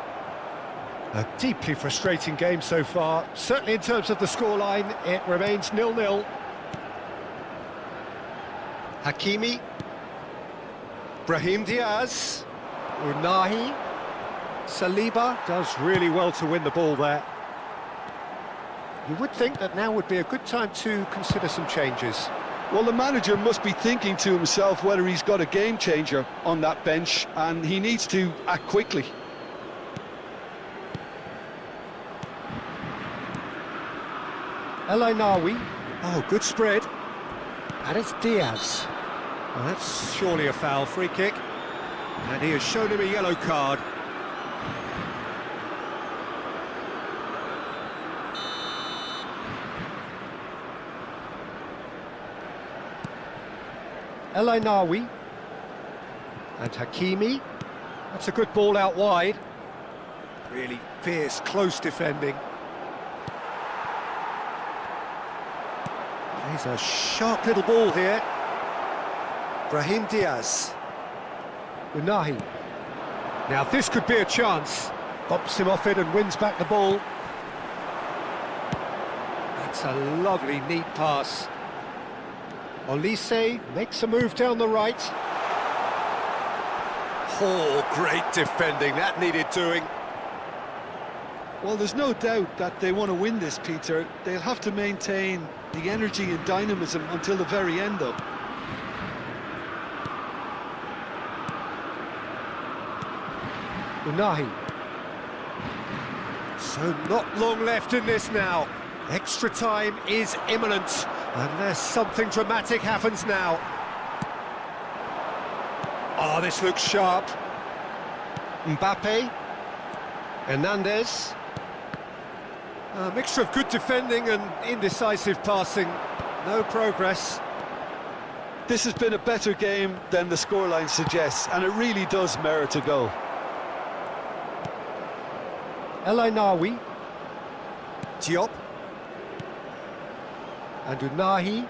A deeply frustrating game so far. Certainly in terms of the scoreline, it remains 0-0. Hakimi. Brahim Diaz. Unahi. Saliba does really well to win the ball there. You would think that now would be a good time to consider some changes. Well, the manager must be thinking to himself whether he's got a game changer on that bench, and he needs to act quickly. El Ainawi. Oh, good spread. And it's Diaz. Well, that's surely a foul, free kick. And he has shown him a yellow card. El Ainawi. And Hakimi. That's a good ball out wide. Really fierce, close defending. He's a sharp little ball here. Brahim Diaz. Unahi. Now this could be a chance. Bumps him off it and wins back the ball. That's That's a lovely, neat pass. Olise makes a move down the right. Oh, great defending, that needed doing. Well, there's no doubt that they want to win this, Peter. They'll have to maintain the energy and dynamism until the very end, though. Unahi. So not long left in this now. Extra time is imminent, unless something dramatic happens now. Oh, this looks sharp. Mbappe. Hernandez. A mixture of good defending and indecisive passing. No progress. This has been a better game than the scoreline suggests, and it really does merit a goal. El Ainawi. Diop. And Unahi.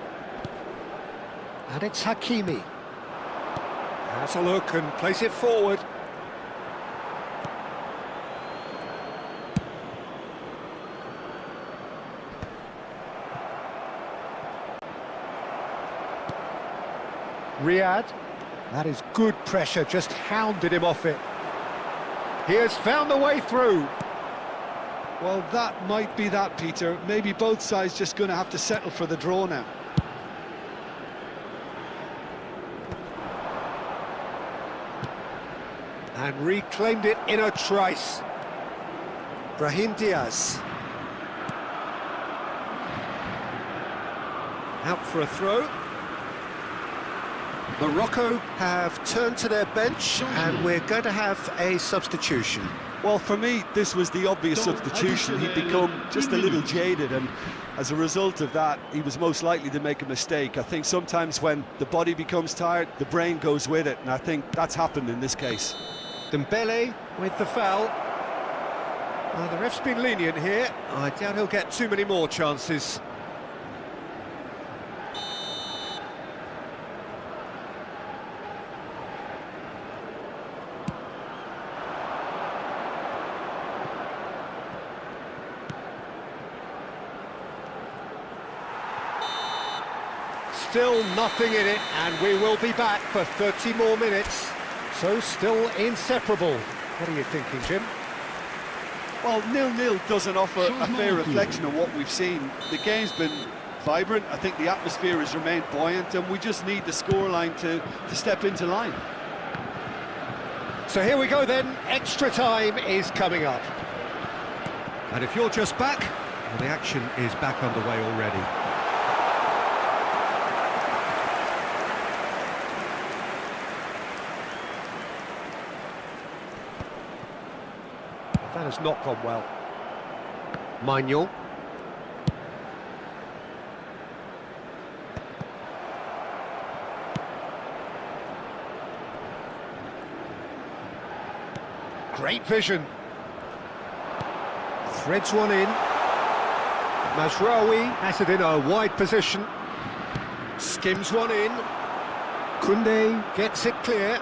And it's Hakimi. Has a look and place it forward. Riyad. That is good pressure, just hounded him off it. He has found the way through. Well, that might be that, Peter. Maybe both sides just going to have to settle for the draw now. And reclaimed it in a trice. Brahim Diaz. Out for a throw. Morocco have turned to their bench and we're going to have a substitution. Well, for me, this was the obvious substitution. He'd become just a little jaded, and as a result of that, he was most likely to make a mistake. I think sometimes when the body becomes tired, the brain goes with it, and I think that's happened in this case. Dembele with the foul. The ref's been lenient here. I doubt he'll get too many more chances. Still nothing in it, and we will be back for 30 more minutes. So still inseparable. What are you thinking, Jim? Well, 0-0 doesn't offer a fair reflection of what we've seen. The game's been vibrant. I think the atmosphere has remained buoyant, and we just need the scoreline to step into line. So here we go then, extra time is coming up. And if you're just back, well, the action is back underway already. That has not gone well. Manuel. Great vision. Threads one in. Mazraoui has it in a wide position. Skims one in. Koundé gets it clear.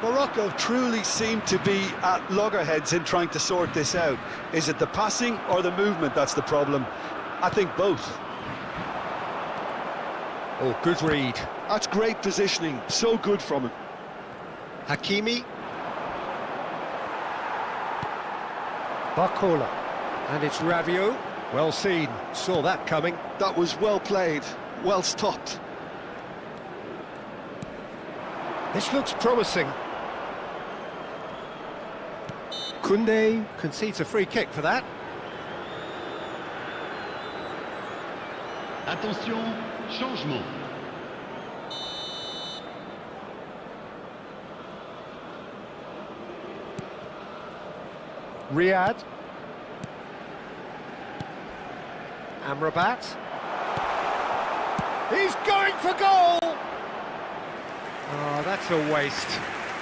Morocco truly seem to be at loggerheads in trying to sort this out. Is it the passing or the movement that's the problem? I think both. Oh, good read. That's great positioning, so good from him. Hakimi. Barcola. And it's Rabiot. Well seen, saw that coming. That was well played, well stopped. This looks promising. Koundé concedes a free kick for that. Attention, changement. Riyad. Amrabat. He's going for goal! Oh, that's a waste.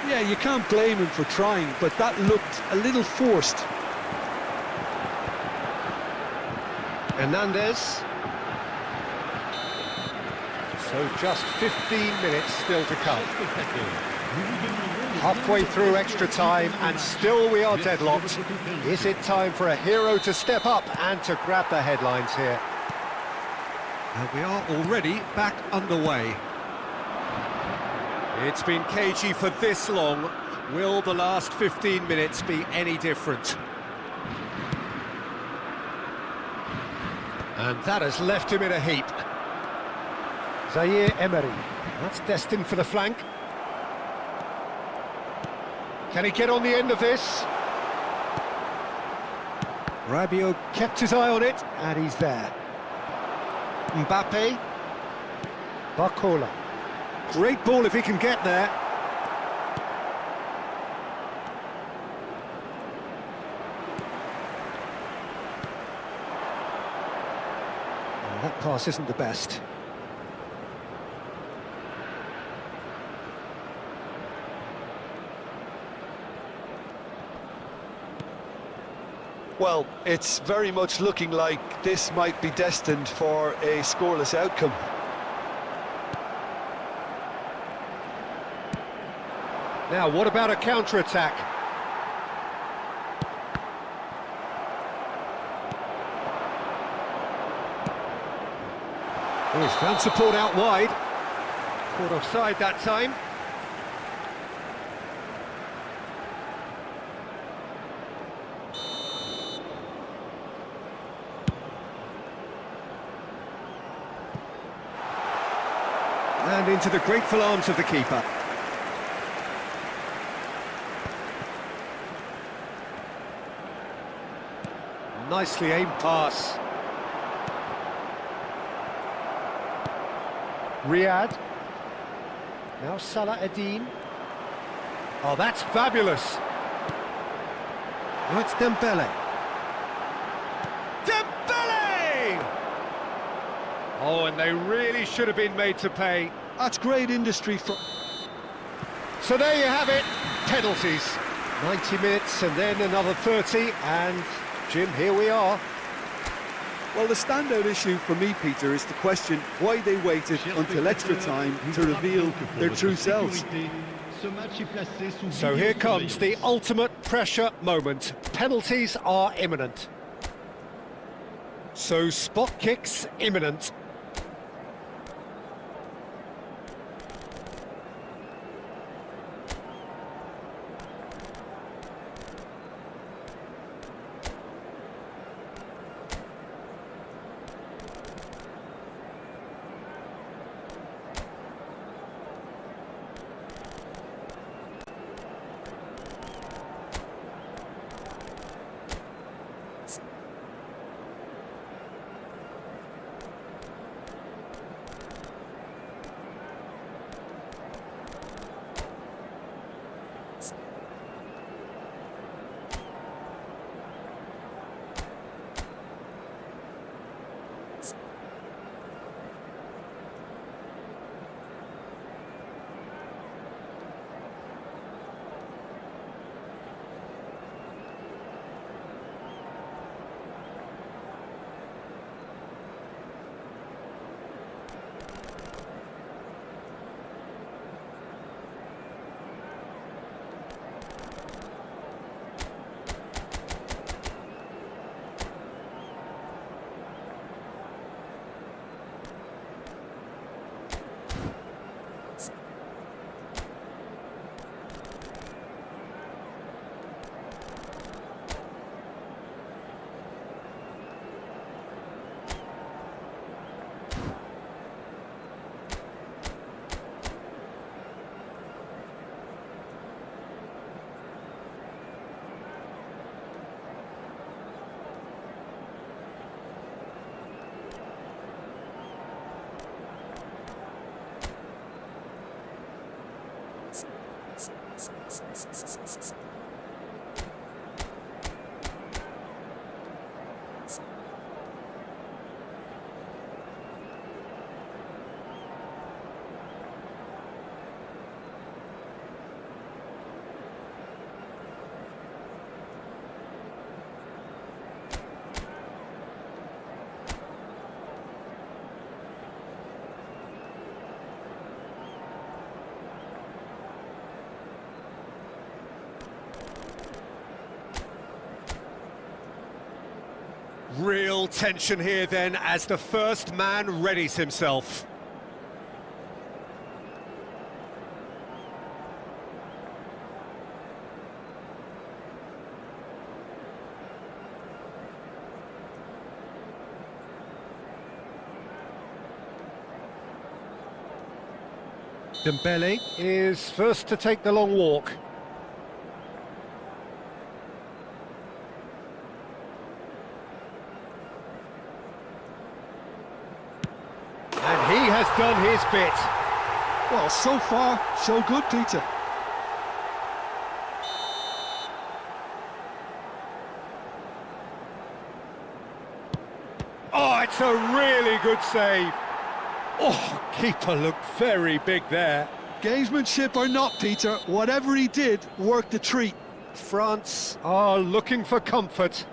Yeah, you can't blame him for trying, but that looked a little forced. Hernandez. So just 15 minutes still to come. Halfway through extra time, and still we are deadlocked. Is it time for a hero to step up and to grab the headlines here? And we are already back underway. It's been cagey for this long. Will the last 15 minutes be any different? And that has left him in a heap. Zaire Emery, that's destined for the flank. Can he get on the end of this? Rabiot kept his eye on it, and he's there. Mbappe. Barcola. Great ball if he can get there. Oh, that pass isn't the best. Well, it's very much looking like this might be destined for a scoreless outcome. Now, what about a counter-attack? Oh, he's found support out wide. Caught offside that time. And into the grateful arms of the keeper. Nicely aimed pass. Riyad. Now Salah Eddin. Oh, that's fabulous. Oh, it's Dembele. Dembele! Oh, and they really should have been made to pay. That's great industry for... So there you have it, penalties. 90 minutes and then another 30, and Jim, here we are. Well, the standout issue for me, Peter, is the question why they waited until extra time to reveal their true selves. So here comes the ultimate pressure moment. Penalties are imminent. So spot kicks imminent. Real tension here then as the first man readies himself. Dembele is first to take the long walk. And he has done his bit. Well, so far, so good, Peter. Oh, it's a really good save. Oh, keeper looked very big there. Gamesmanship or not, Peter, whatever he did worked a treat. France are looking for comfort.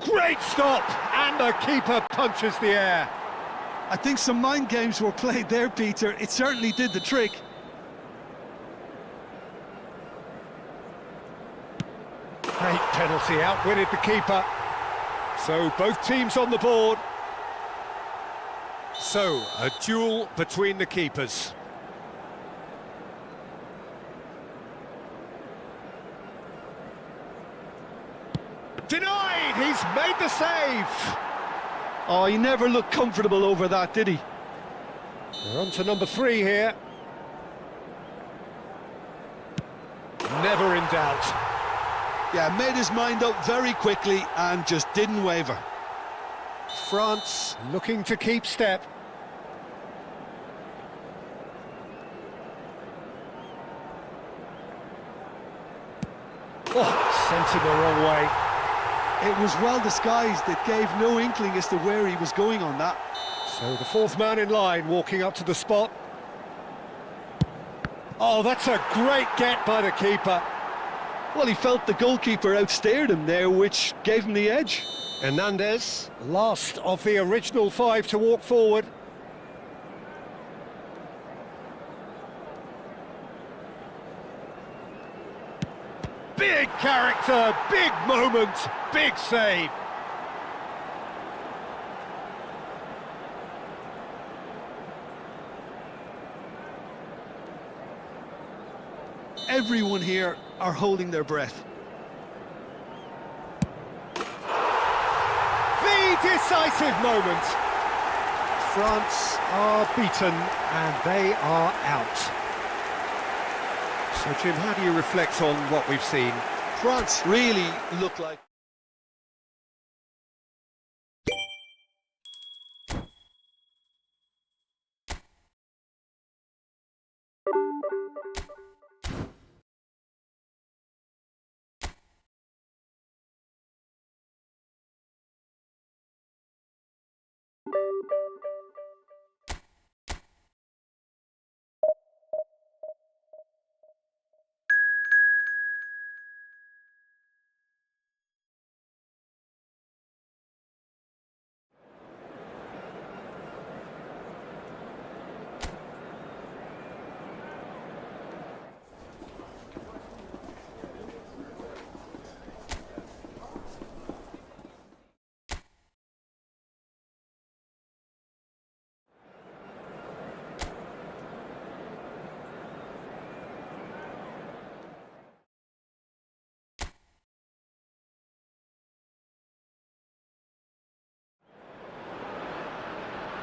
Great stop! And the keeper punches the air. I think some mind games were played there, Peter. It certainly did the trick. Great penalty, outwitted the keeper. So both teams on the board. So, a duel between the keepers. Denied! He's made the save! Oh, he never looked comfortable over that, did he? We're on to number 3 here. Never in doubt. Yeah, made his mind up very quickly and just didn't waver. France looking to keep step. Oh, sent him the wrong way. It was well disguised. It gave no inkling as to where he was going on that. So the 4th man in line walking up to the spot. Oh, that's a great get by the keeper. Well, he felt the goalkeeper outstared him there, which gave him the edge. Hernandez, last of the original 5 to walk forward. Big character, big moment, big save. Everyone here are holding their breath. The decisive moment. France are beaten and they are out. So, Jim, how do you reflect on what we've seen? France really look like...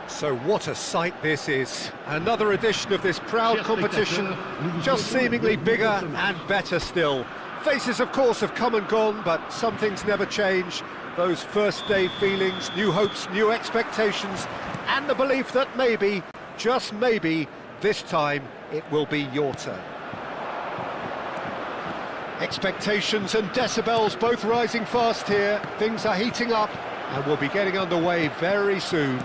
So what a sight this is. Another edition of this proud competition, just seemingly bigger and better still. Faces, of course, have come and gone, but some things never change. Those first day feelings, new hopes, new expectations, and the belief that maybe, just maybe, this time it will be your turn. Expectations and decibels both rising fast here. Things are heating up and we'll be getting underway very soon.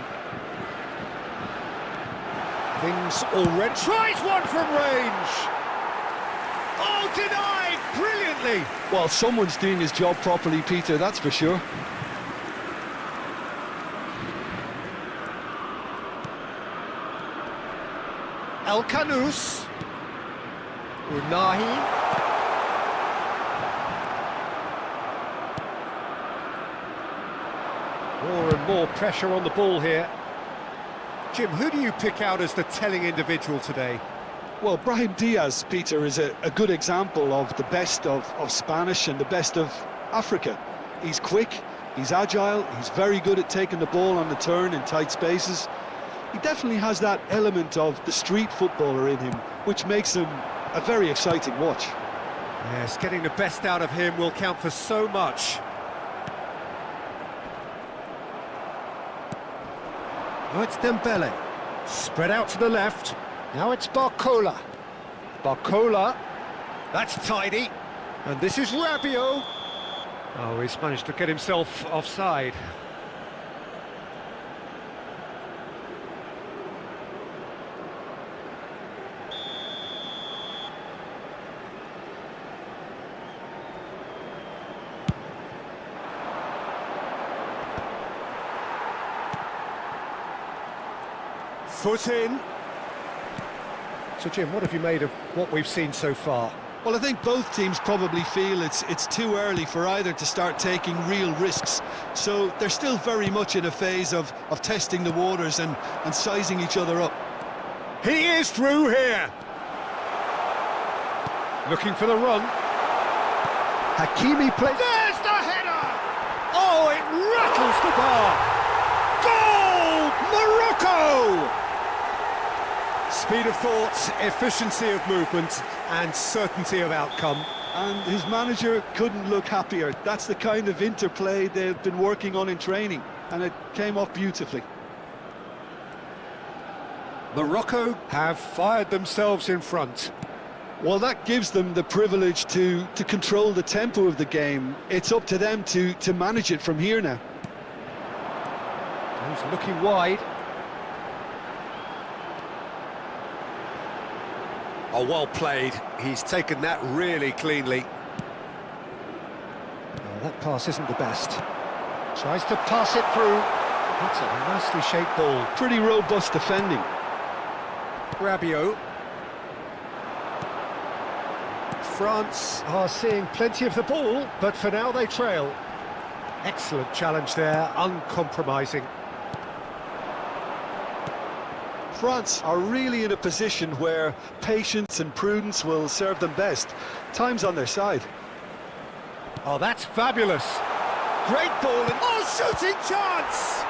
Things already... Tries one from range! Oh, denied! Brilliantly! Well, someone's doing his job properly, Peter, that's for sure. El Kanous. Unahi. More and more pressure on the ball here. Jim, who do you pick out as the telling individual today? Well, Brahim Diaz, Peter, is a good example of the best of Spanish and the best of Africa. He's quick, he's agile, he's very good at taking the ball on the turn in tight spaces. He definitely has that element of the street footballer in him, which makes him a very exciting watch. Yes, getting the best out of him will count for so much. Oh, it's Dembele. Spread out to the left. Now it's Barcola. Barcola. That's tidy. And this is Rabiot. Oh, he's managed to get himself offside. Foot in. So Jim, what have you made of what we've seen so far? Well, I think both teams probably feel it's too early for either to start taking real risks. So they're still very much in a phase of testing the waters and sizing each other up. He is through here. Looking for the run. Hakimi plays. There's the header! Oh, it rattles the bar. Goal! Morocco! Speed of thought, efficiency of movement, and certainty of outcome. And his manager couldn't look happier. That's the kind of interplay they've been working on in training, and it came off beautifully. Morocco have fired themselves in front. Well, that gives them the privilege to control the tempo of the game. It's up to them to manage it from here now. He's looking wide. Oh, well played. He's taken that really cleanly. Oh, that pass isn't the best. Tries to pass it through. That's a nicely shaped ball. Pretty robust defending. Rabiot. France are seeing plenty of the ball, but for now they trail. Excellent challenge there, uncompromising. France are really in a position where patience and prudence will serve them best. Time's on their side. Oh, that's fabulous. Great ball. Oh, shooting chance!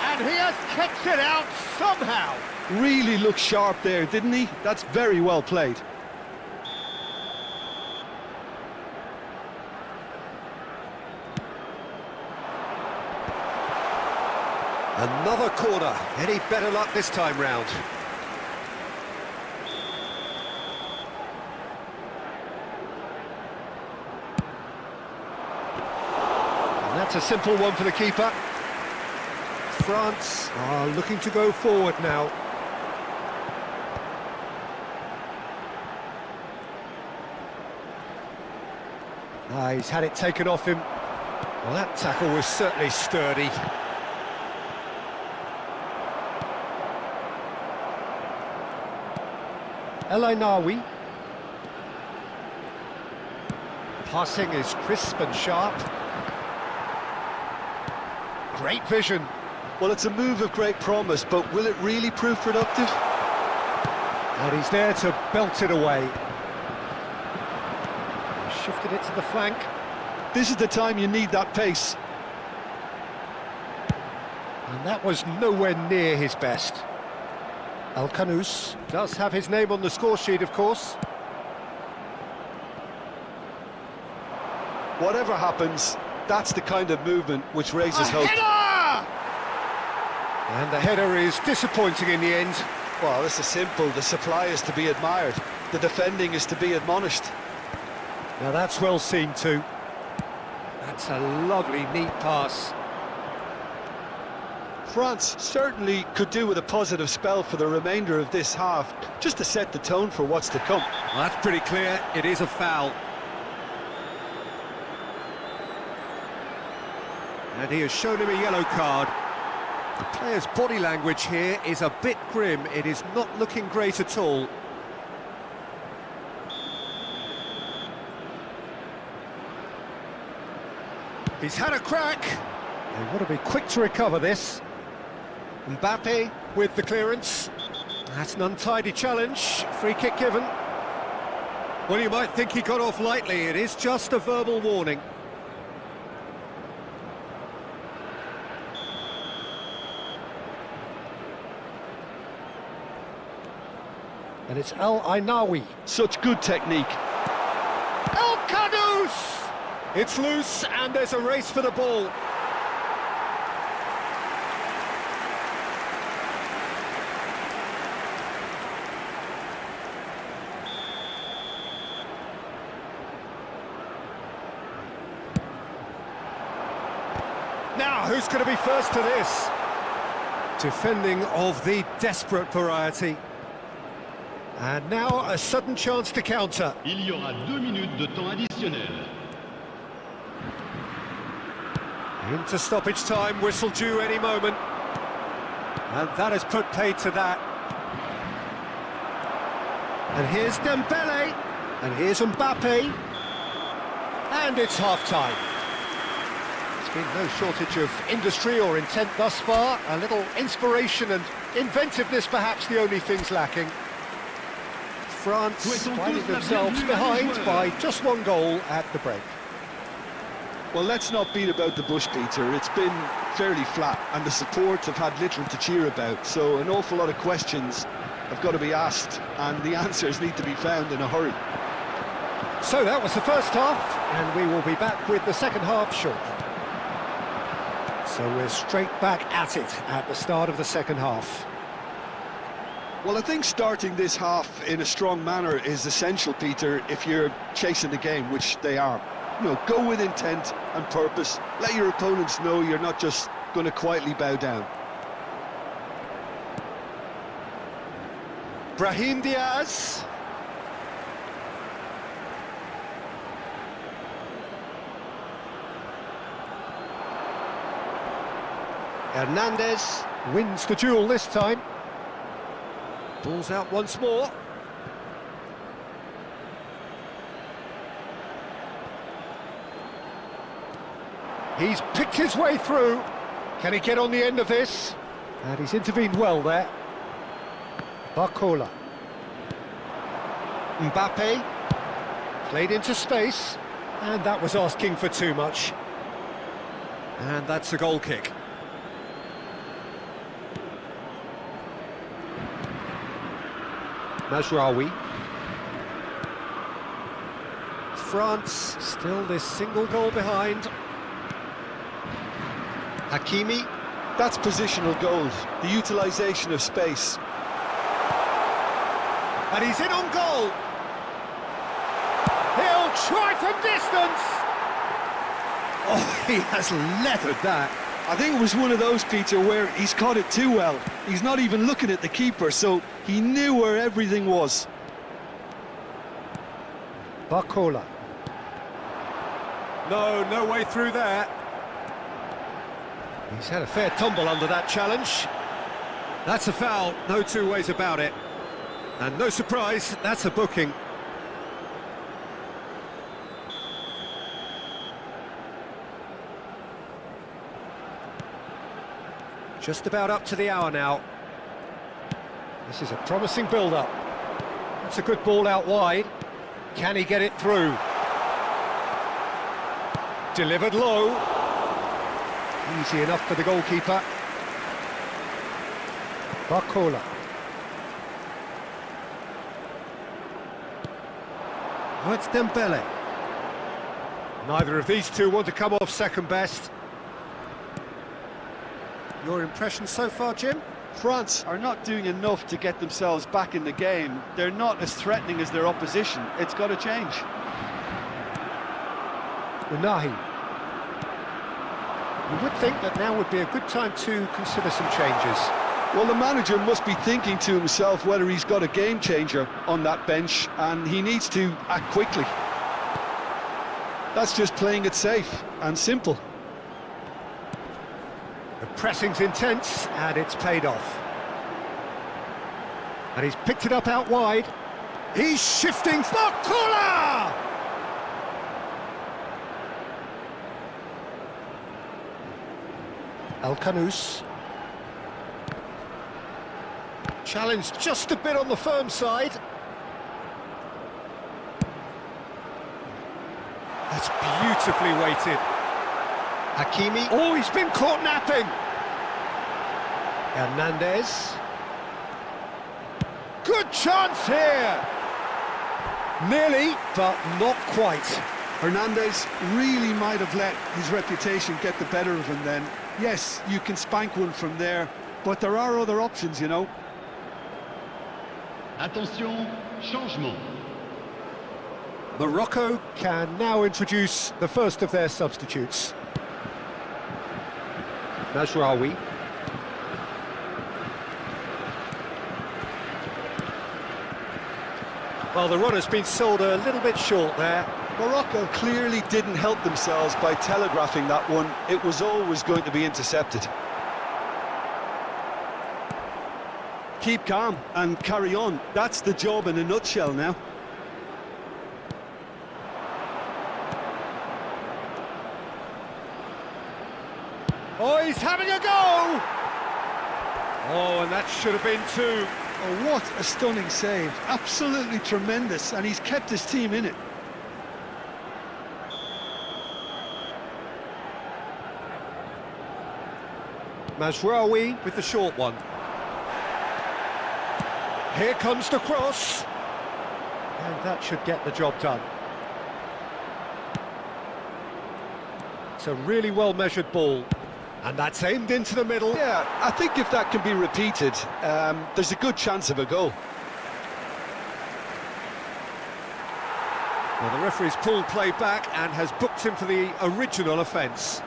And he has kicked it out somehow. Really looked sharp there, didn't he? That's very well played. Another corner. Any better luck this time round? And that's a simple one for the keeper. France are looking to go forward now. He's had it taken off him. Well, that tackle was certainly sturdy. El Ainawi. Passing is crisp and sharp. Great vision. Well, it's a move of great promise, but will it really prove productive? And he's there to belt it away. Shifted it to the flank. This is the time you need that pace. And that was nowhere near his best. El Kanous does have his name on the score sheet, of course. Whatever happens, that's the kind of movement which raises hope. Header! And the header is disappointing in the end. Well, this is simple. The supply is to be admired. The defending is to be admonished. Now that's well seen too. That's a lovely, neat pass. France certainly could do with a positive spell for the remainder of this half, just to set the tone for what's to come. Well, that's pretty clear. It is a foul. And he has shown him a yellow card. The player's body language here is a bit grim. It is not looking great at all. He's had a crack. They want to be quick to recover this. Mbappe with the clearance. That's an untidy challenge. Free kick given. Well, you might think he got off lightly. It is just a verbal warning. And it's Al Ainawi. Such good technique. El Kudus! It's loose and there's a race for the ball. Now, who's going to be first to this? Defending of the desperate variety. And now a sudden chance to counter. Il y aura 2 minutes de temps additionnel. Into stoppage time, whistle due any moment. And that has put paid to that. And here's Dembele. And here's Mbappe. And it's half-time. There's been no shortage of industry or intent thus far. A little inspiration and inventiveness, perhaps the only things lacking. France finding themselves behind by just 1 goal at the break. Well, let's not beat about the bush, Peter. It's been fairly flat, and the support have had little to cheer about, so an awful lot of questions have got to be asked, and the answers need to be found in a hurry. So that was the first half, and we will be back with the second half shortly. So we're straight back at it at the start of the second half. Well, I think starting this half in a strong manner is essential, Peter, if you're chasing the game, which they are. You know, go with intent and purpose. Let your opponents know you're not just going to quietly bow down. Brahim Diaz. Hernandez wins the duel this time. Ball's out once more. He's picked his way through. Can he get on the end of this? And he's intervened well there. Barcola. Mbappe. Played into space. And that was asking for too much. And that's a goal kick. Mazraoui. France still this single goal behind. Hakimi. That's positional goals, the utilisation of space. And he's in on goal. He'll try from distance. Oh, he has leathered that. I think it was one of those, Peter, where he's caught it too well. He's not even looking at the keeper, so he knew where everything was. Barcola. No way through there. He's had a fair tumble under that challenge. That's a foul, no two ways about it. And no surprise, that's a booking. Just about up to the hour now. This is a promising build-up. That's a good ball out wide. Can he get it through? Delivered low. Easy enough for the goalkeeper. Barcola. Oh, it's Dembele. Neither of these two want to come off second best. Your impression so far, Jim? France are not doing enough to get themselves back in the game. They're not as threatening as their opposition. It's got to change. Unahi. You would think that now would be a good time to consider some changes. Well, the manager must be thinking to himself whether he's got a game changer on that bench, and he needs to act quickly. That's just playing it safe and simple. The pressing's intense, and it's paid off. And he's picked it up out wide. He's shifting for Kula! El Kanous. Challenge just a bit on the firm side. That's beautifully weighted. Hakimi. Oh, he's been caught napping. Hernandez. Good chance here. Nearly, but not quite. Hernandez really might have let his reputation get the better of him then. Yes, you can spank one from there, but there are other options, you know. Attention, changement. Morocco can now introduce the first of their substitutes. Mazraoui. Well, the run has been sold a little bit short there. Morocco clearly didn't help themselves by telegraphing that one. It was always going to be intercepted. Keep calm and carry on. That's the job in a nutshell now. Oh, he's having a go! Oh, and that should have been two. Oh, what a stunning save. Absolutely tremendous, and he's kept his team in it. Mazraoui with the short one. Here comes the cross. And that should get the job done. It's a really well-measured ball. And that's aimed into the middle. Yeah, I think if that can be repeated, there's a good chance of a goal. Well, the referee's pulled play back and has booked him for the original offence.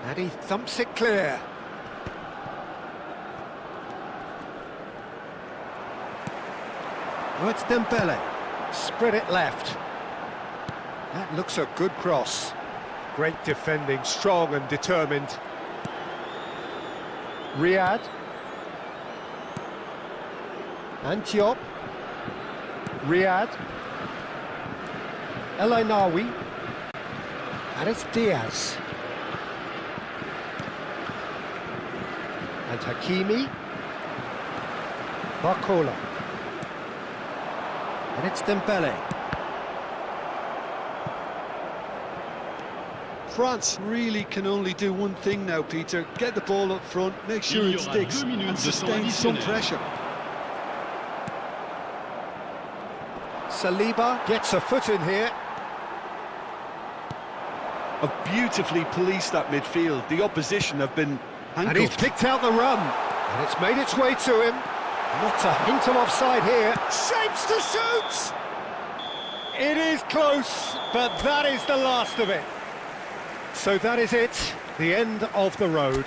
And he thumps it clear. Oh, it's Dembele. Spread it left. That looks a good cross. Great defending, strong and determined. Riyad. Antioch. Riyad. El Ainawi. And it's Diaz. And Hakimi. Barcola. And it's Dembele. France really can only do one thing now, Peter. Get the ball up front, make sure it sticks, and sustain some pressure. Saliba gets a foot in here. Have beautifully policed that midfield. The opposition have been handcuffed. And he's picked out the run. And it's made its way to him. Not a hint of offside here. Shapes to shoot! It is close, but that is the last of it. So that is it, the end of the road.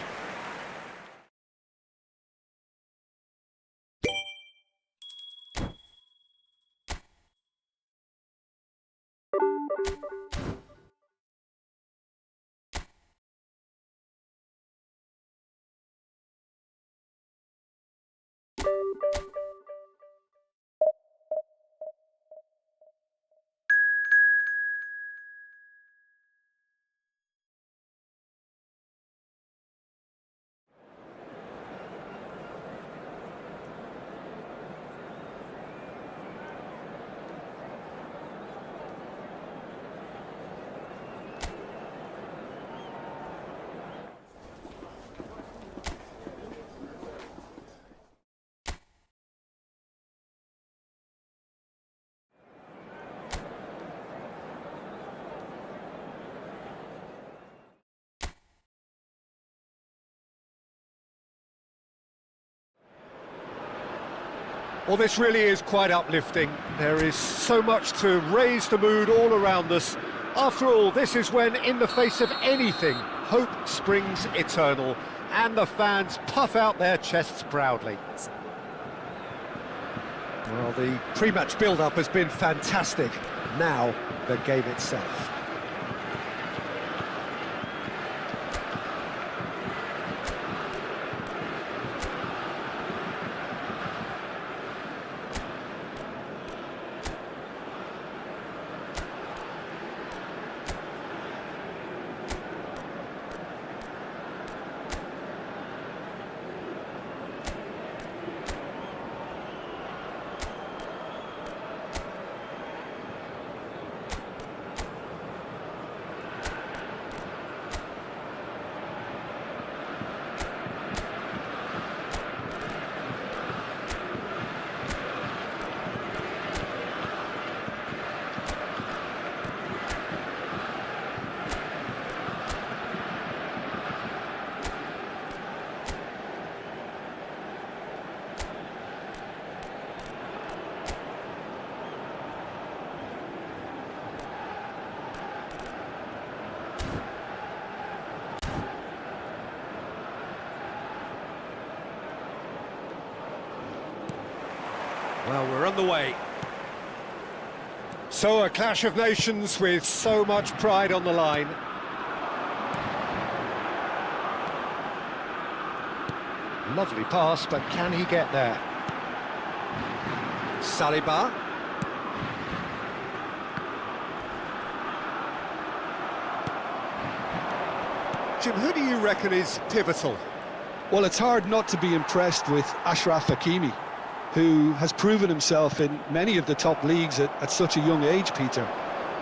Well, this really is quite uplifting. There is so much to raise the mood all around us. After all, this is when, in the face of anything, hope springs eternal, and the fans puff out their chests proudly. Well, the pre-match build-up has been fantastic. Now, the game itself. Well, we're on the way. So a clash of nations with so much pride on the line. Lovely pass, but can he get there? Saliba. Jim, who do you reckon is pivotal? Well, it's hard not to be impressed with Achraf Hakimi, who has proven himself in many of the top leagues at such a young age, Peter.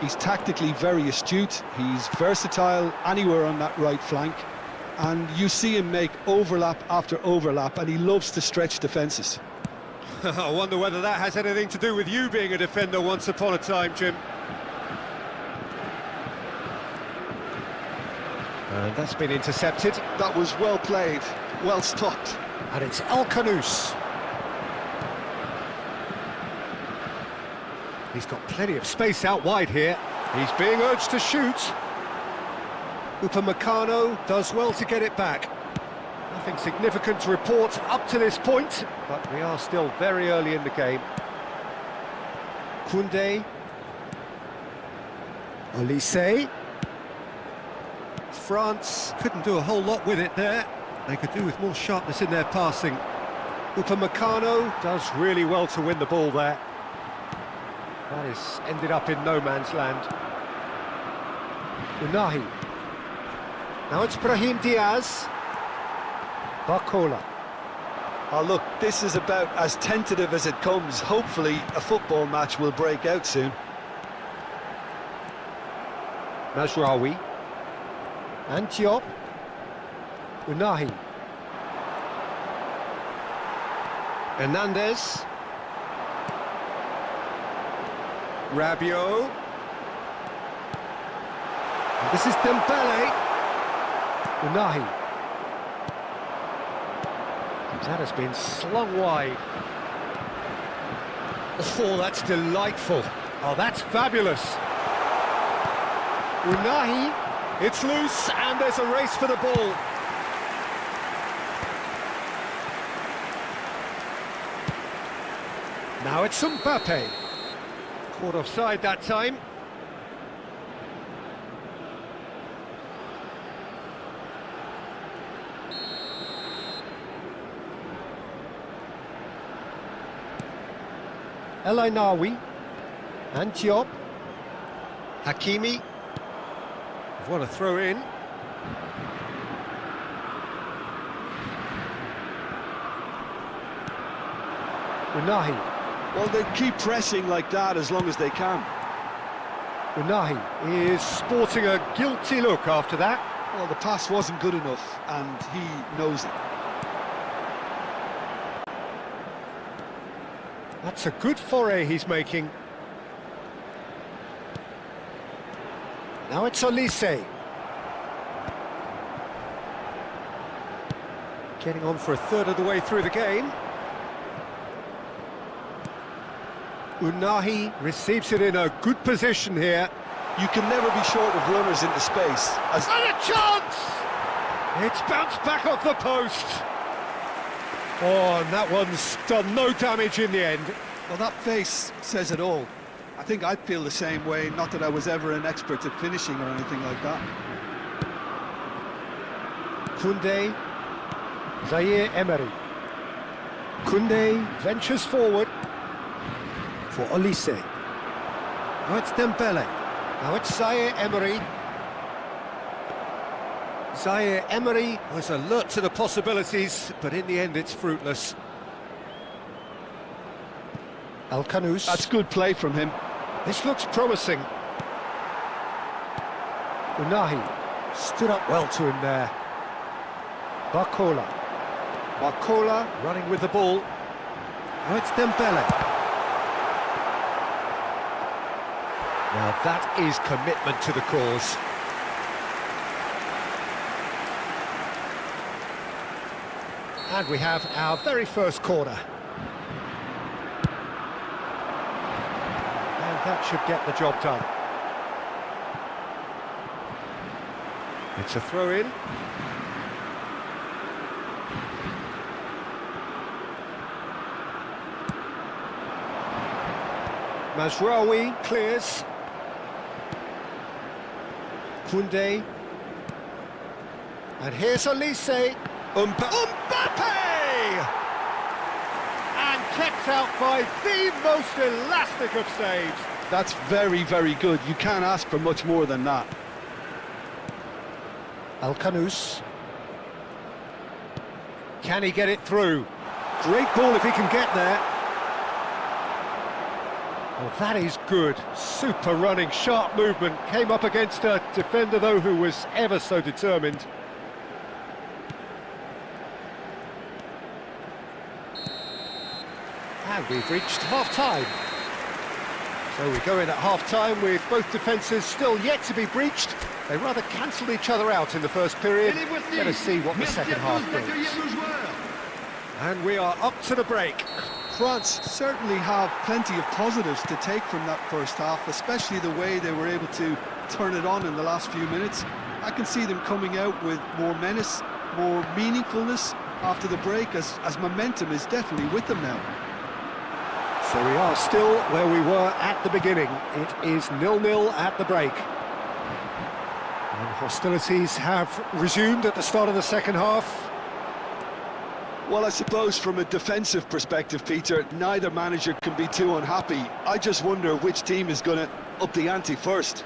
He's tactically very astute, he's versatile anywhere on that right flank, and you see him make overlap after overlap, and he loves to stretch defences. I wonder whether that has anything to do with you being a defender once upon a time, Jim. And that's been intercepted. That was well played, well stopped. And it's El Khanous. He's got plenty of space out wide here. He's being urged to shoot. Upamecano does well to get it back. Nothing significant to report up to this point, but we are still very early in the game. Koundé. Olise. France couldn't do a whole lot with it there. They could do with more sharpness in their passing. Upamecano does really well to win the ball there. That has ended up in no man's land. Unahi. Now it's Brahim Diaz. Barcola. Oh, look, this is about as tentative as it comes. Hopefully, a football match will break out soon. Mazraoui. Antioch. Unahi. Hernandez. Rabiot. And this is Dembele. Unahi. That has been slung wide. Oh, that's delightful. Oh, that's fabulous. Unahi. It's loose, and there's a race for the ball. Now it's Mbappe. Caught offside that time. El Ainawi. Antioch. Hakimi. What a throw in. Unahi. Well, they keep pressing like that as long as they can. Unahi is sporting a guilty look after that. Well, the pass wasn't good enough, and he knows it. That's a good foray he's making. Now it's Olise. Getting on for a third of the way through the game. Unahi receives it in a good position here. You can never be short of runners into space. And a chance! It's bounced back off the post. Oh, and that one's done no damage in the end. Well, that face says it all. I think I'd feel the same way, not that I was ever an expert at finishing or anything like that. Koundé, Zaire Emery. Koundé ventures forward for Olise. Now it's Dembele. Now it's Zaire Emery. Zaire Emery was alert to the possibilities, but in the end it's fruitless. Al-Khanous. That's good play from him. This looks promising. Unahi stood up well to him there. Barcola. Barcola running with the ball. Now it's Dembele. Now that is commitment to the cause. And we have our very first corner. And that should get the job done. It's a throw-in. Mazraoui clears. Koundé. And here's Olise. Mbappe! And kept out by the most elastic of saves. That's very, very good. You can't ask for much more than that. Al-Khanous. Can he get it through? Great ball if he can get there. Well, that is good. Super running, sharp movement. Came up against a defender, though, who was ever so determined. And we've reached half-time. So we go in at half-time with both defences still yet to be breached. They rather cancelled each other out in the first period. Let us see what the second half brings. And we are up to the break. France certainly have plenty of positives to take from that first half, especially the way they were able to turn it on in the last few minutes. I can see them coming out with more menace, more meaningfulness after the break, as momentum is definitely with them now. So we are still where we were at the beginning. It is 0-0 at the break. And hostilities have resumed at the start of the second half. Well, I suppose from a defensive perspective, Peter, neither manager can be too unhappy. I just wonder which team is going to up the ante first.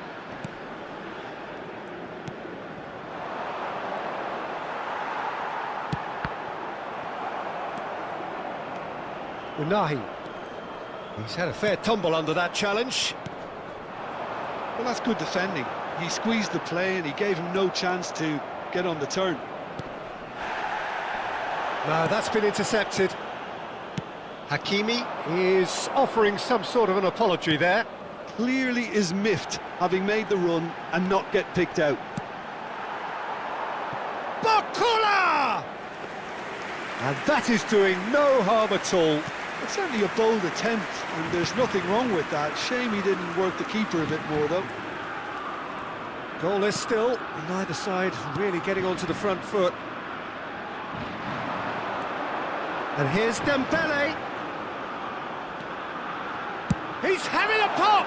Unahi. He's had a fair tumble under that challenge. Well, that's good defending. He squeezed the play and he gave him no chance to get on the turn. No, that's been intercepted. Hakimi is offering some sort of an apology there. Clearly is miffed, having made the run and not get picked out. Barcola! And that is doing no harm at all. It's certainly a bold attempt, and there's nothing wrong with that. Shame he didn't work the keeper a bit more, though. Goalless still, neither side really getting onto the front foot. And here's Dembele. He's having a pop!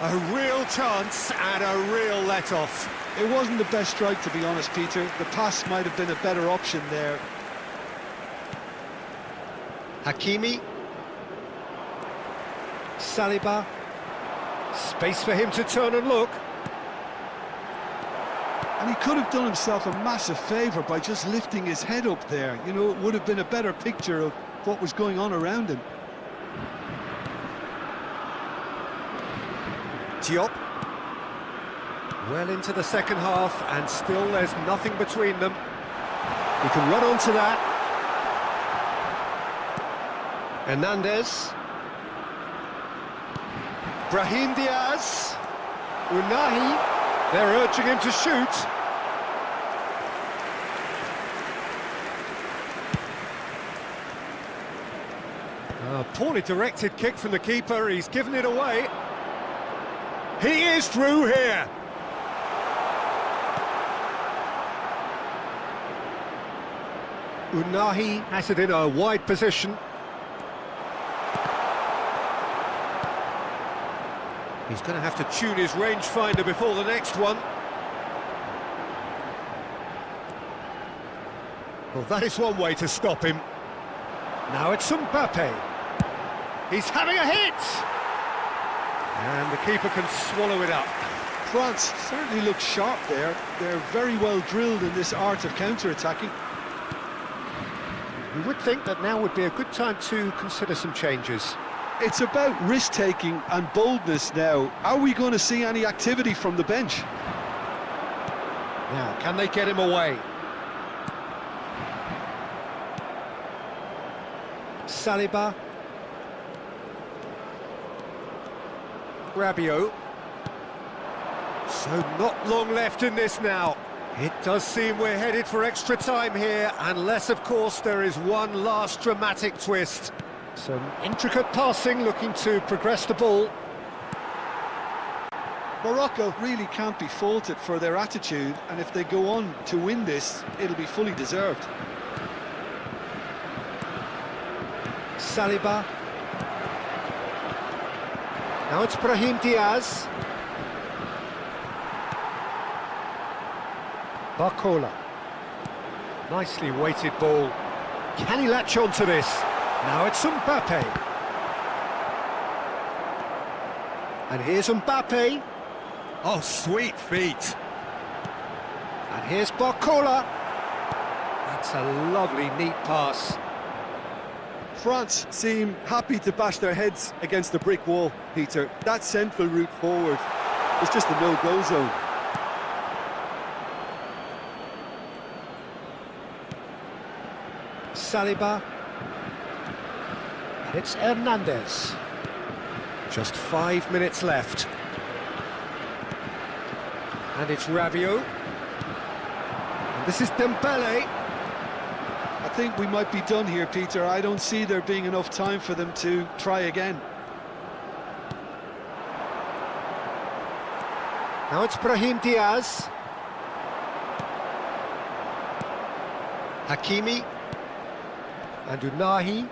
A real chance and a real let-off. It wasn't the best strike, to be honest, Peter. The pass might have been a better option there. Hakimi. Saliba. Space for him to turn and look. And he could have done himself a massive favour by just lifting his head up there. You know, it would have been a better picture of what was going on around him. Diop. Well into the second half, and still there's nothing between them. He can run onto that. Hernandez. Brahim Diaz. Unahi. They're urging him to shoot. A poorly directed kick from the keeper. He's given it away. He is through here. Unahi has it in a wide position. He's going to have to tune his rangefinder before the next one. Well, that is one way to stop him. Now it's Mbappe. He's having a hit! And the keeper can swallow it up. France certainly looks sharp there. They're very well drilled in this art of counter-attacking. You would think that now would be a good time to consider some changes. It's about risk-taking and boldness now. Are we going to see any activity from the bench? Now, can they get him away? Saliba. Rabiot. So not long left in this now. It does seem we're headed for extra time here, unless, of course, there is one last dramatic twist. Some intricate passing, looking to progress the ball. Morocco really can't be faulted for their attitude, and if they go on to win this, it'll be fully deserved. Saliba. Now it's Brahim Diaz. Barcola. Nicely weighted ball. Can he latch on to this? Now it's Mbappe. And here's Mbappe. Oh, sweet feet. And here's Barcola. That's a lovely, neat pass. France seem happy to bash their heads against the brick wall, Peter. That central route forward is just a no-go zone. Saliba. And it's Hernandez. Just 5 minutes left. And it's Rabiot. And this is Dembele. I think we might be done here, Peter. I don't see there being enough time for them to try again. Now it's Brahim Diaz. Hakimi. And Unahi.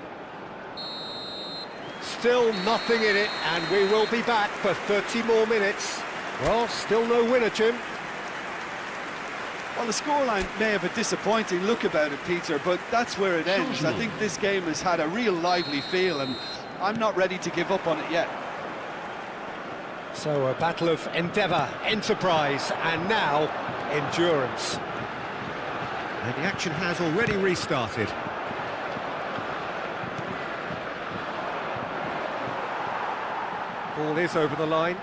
Still nothing in it, and we will be back for 30 more minutes. Well, still no winner, Jim. Well, the scoreline may have a disappointing look about it, Peter, but that's where it ends. I think this game has had a real lively feel, and I'm not ready to give up on it yet. So a battle of endeavour, enterprise, and now endurance. And the action has already restarted. Ball is over the line.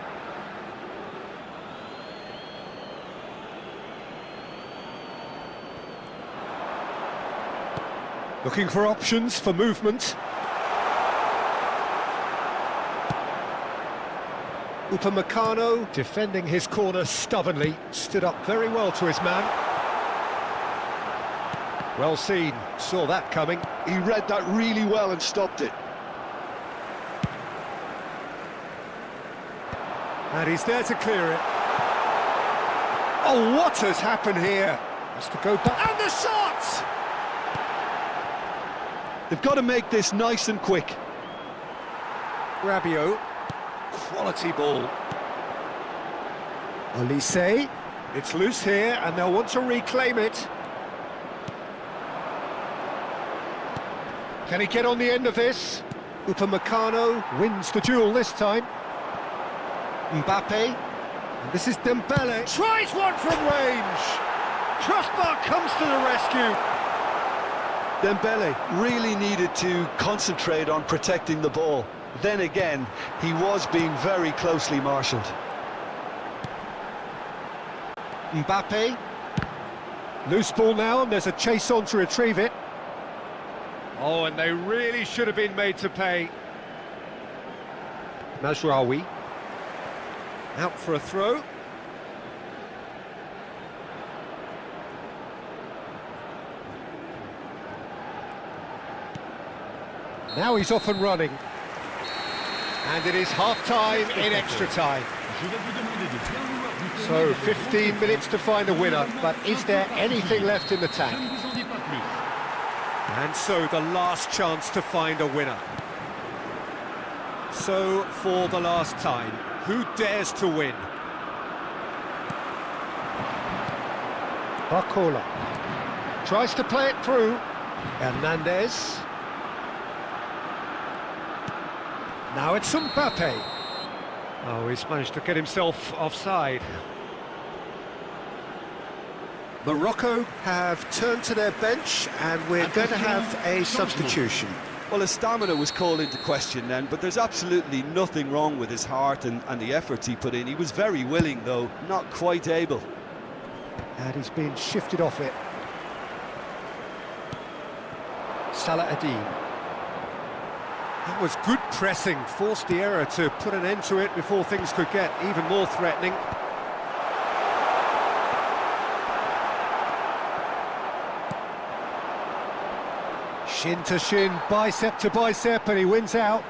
Looking for options for movement. Upamecano defending his corner stubbornly, stood up very well to his man. Well seen, saw that coming. He read that really well and stopped it. And he's there to clear it. Oh, what has happened here? Has to go back. And the shot! They've got to make this nice and quick. Rabiot. Quality ball. Olise. It's loose here, and they'll want to reclaim it. Can he get on the end of this? Upamecano wins the duel this time. Mbappe, and this is Dembele, tries one from range! Crossbar comes to the rescue! Dembele really needed to concentrate on protecting the ball. Then again, he was being very closely marshalled. Mbappe, loose ball now, and there's a chase on to retrieve it. Oh, and they really should have been made to pay. Mazraoui. Out for a throw. Now he's off and running. And it is half-time in extra time. So 15 minutes to find a winner, but is there anything left in the tank? And so the last chance to find a winner. So for the last time, Who dares to win? Barcola tries to play it through. Hernandez. Now it's Mbappe. Oh, he's managed to get himself offside. Morocco have turned to their bench and we're going to have a substitution. Well, his stamina was called into question then, but there's absolutely nothing wrong with his heart and the efforts he put in. He was very willing, though, not quite able. And he's been shifted off it. Salah Adin. That was good pressing, forced the error to put an end to it before things could get even more threatening. Shin to shin, bicep to bicep, and he wins out.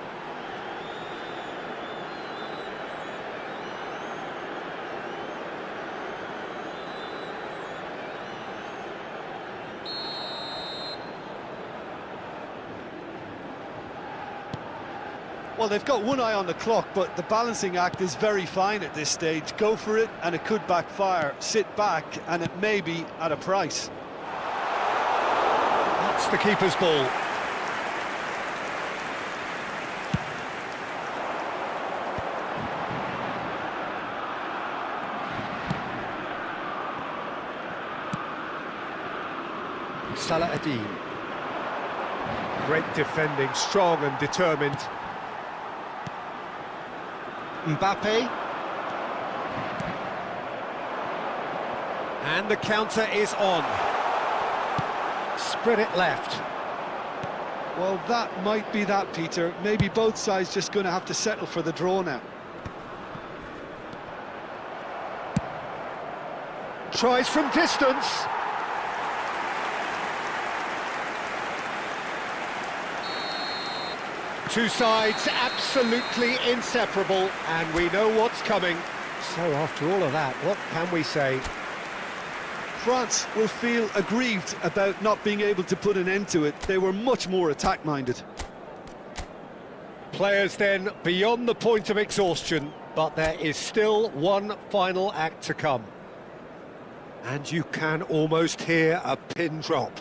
Well, they've got one eye on the clock, but the balancing act is very fine at this stage. Go for it, and it could backfire. Sit back, and it may be at a price. That's the keeper's ball. Salah Adin. Great defending, strong and determined. Mbappe. And the counter is on. Spread it left. Well, that might be that, Peter. Maybe both sides just going to have to settle for the draw now. Tries from distance. Two sides absolutely inseparable, and we know what's coming. So after all of that, what can we say? France will feel aggrieved about not being able to put an end to it. They were much more attack-minded. Players then beyond the point of exhaustion, but there is still one final act to come. And you can almost hear a pin drop.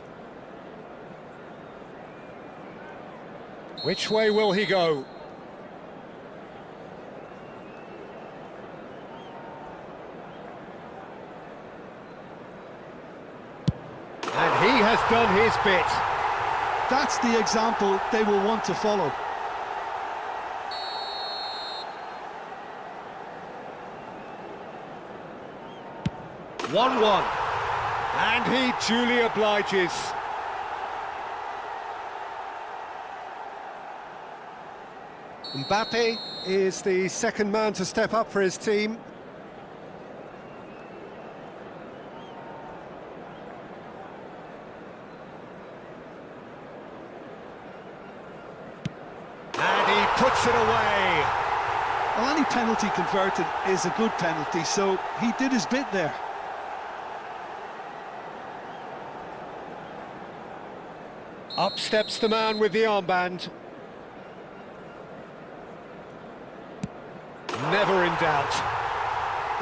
Which way will he go? And he has done his bit. That's the example they will want to follow. One-one. And he duly obliges. Mbappe is the second man to step up for his team. And he puts it away. Well, any penalty converted is a good penalty, so he did his bit there. Up steps the man with the armband. Never in doubt.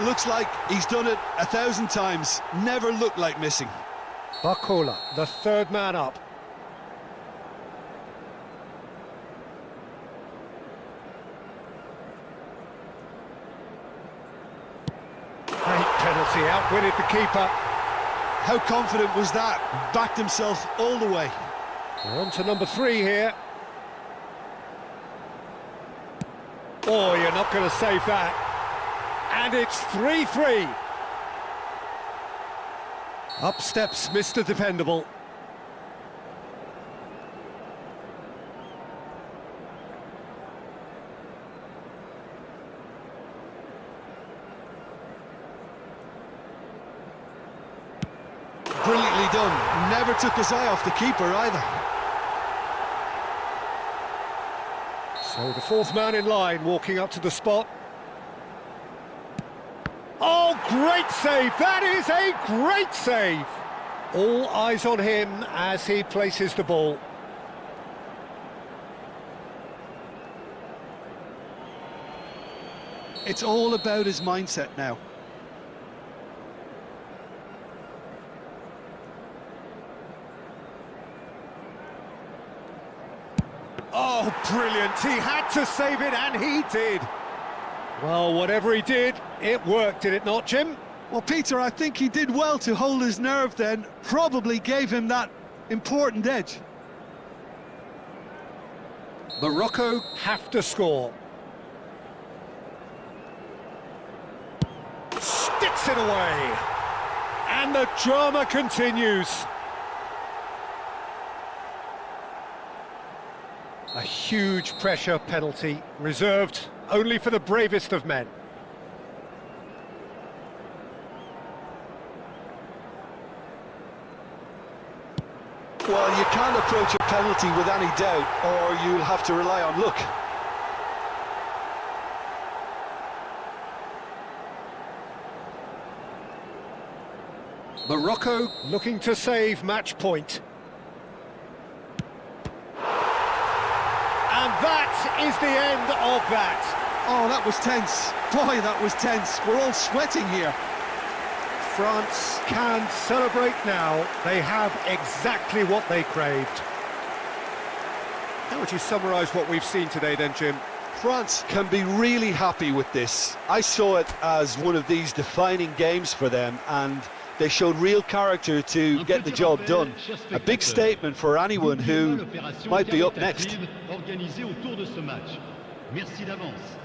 Looks like he's done it 1,000 times. Never looked like missing. Barcola, the third man up. Great penalty, outwitted the keeper. How confident was that? Backed himself all the way. We're on to number 3 here. Oh, you're not going to save that. And it's 3-3. Up steps Mr. Dependable. Brilliantly done. Never took his eye off the keeper either. So the fourth man in line walking up to the spot. Oh, great save! That is a great save! All eyes on him as he places the ball. It's all about his mindset now. Oh, brilliant. He had to save it, and he did. Well, whatever he did, it worked, did it not, Jim? Well, Peter, I think he did well to hold his nerve then. Probably gave him that important edge. Morocco have to score. Sticks it away. And the drama continues. A huge pressure penalty, reserved only for the bravest of men. Well, you can't approach a penalty with any doubt, or you'll have to rely on luck. Morocco looking to save match point. And that is the end of that. Oh, that was tense. Boy, that was tense. We're all sweating here. France can celebrate now. They have exactly what they craved. How would you summarise what we've seen today then, Jim? France can be really happy with this. I saw it as one of these defining games for them, and they showed real character to get the job done. A big statement for anyone who might be up next. Organisée autour de ce match. Merci d'avance.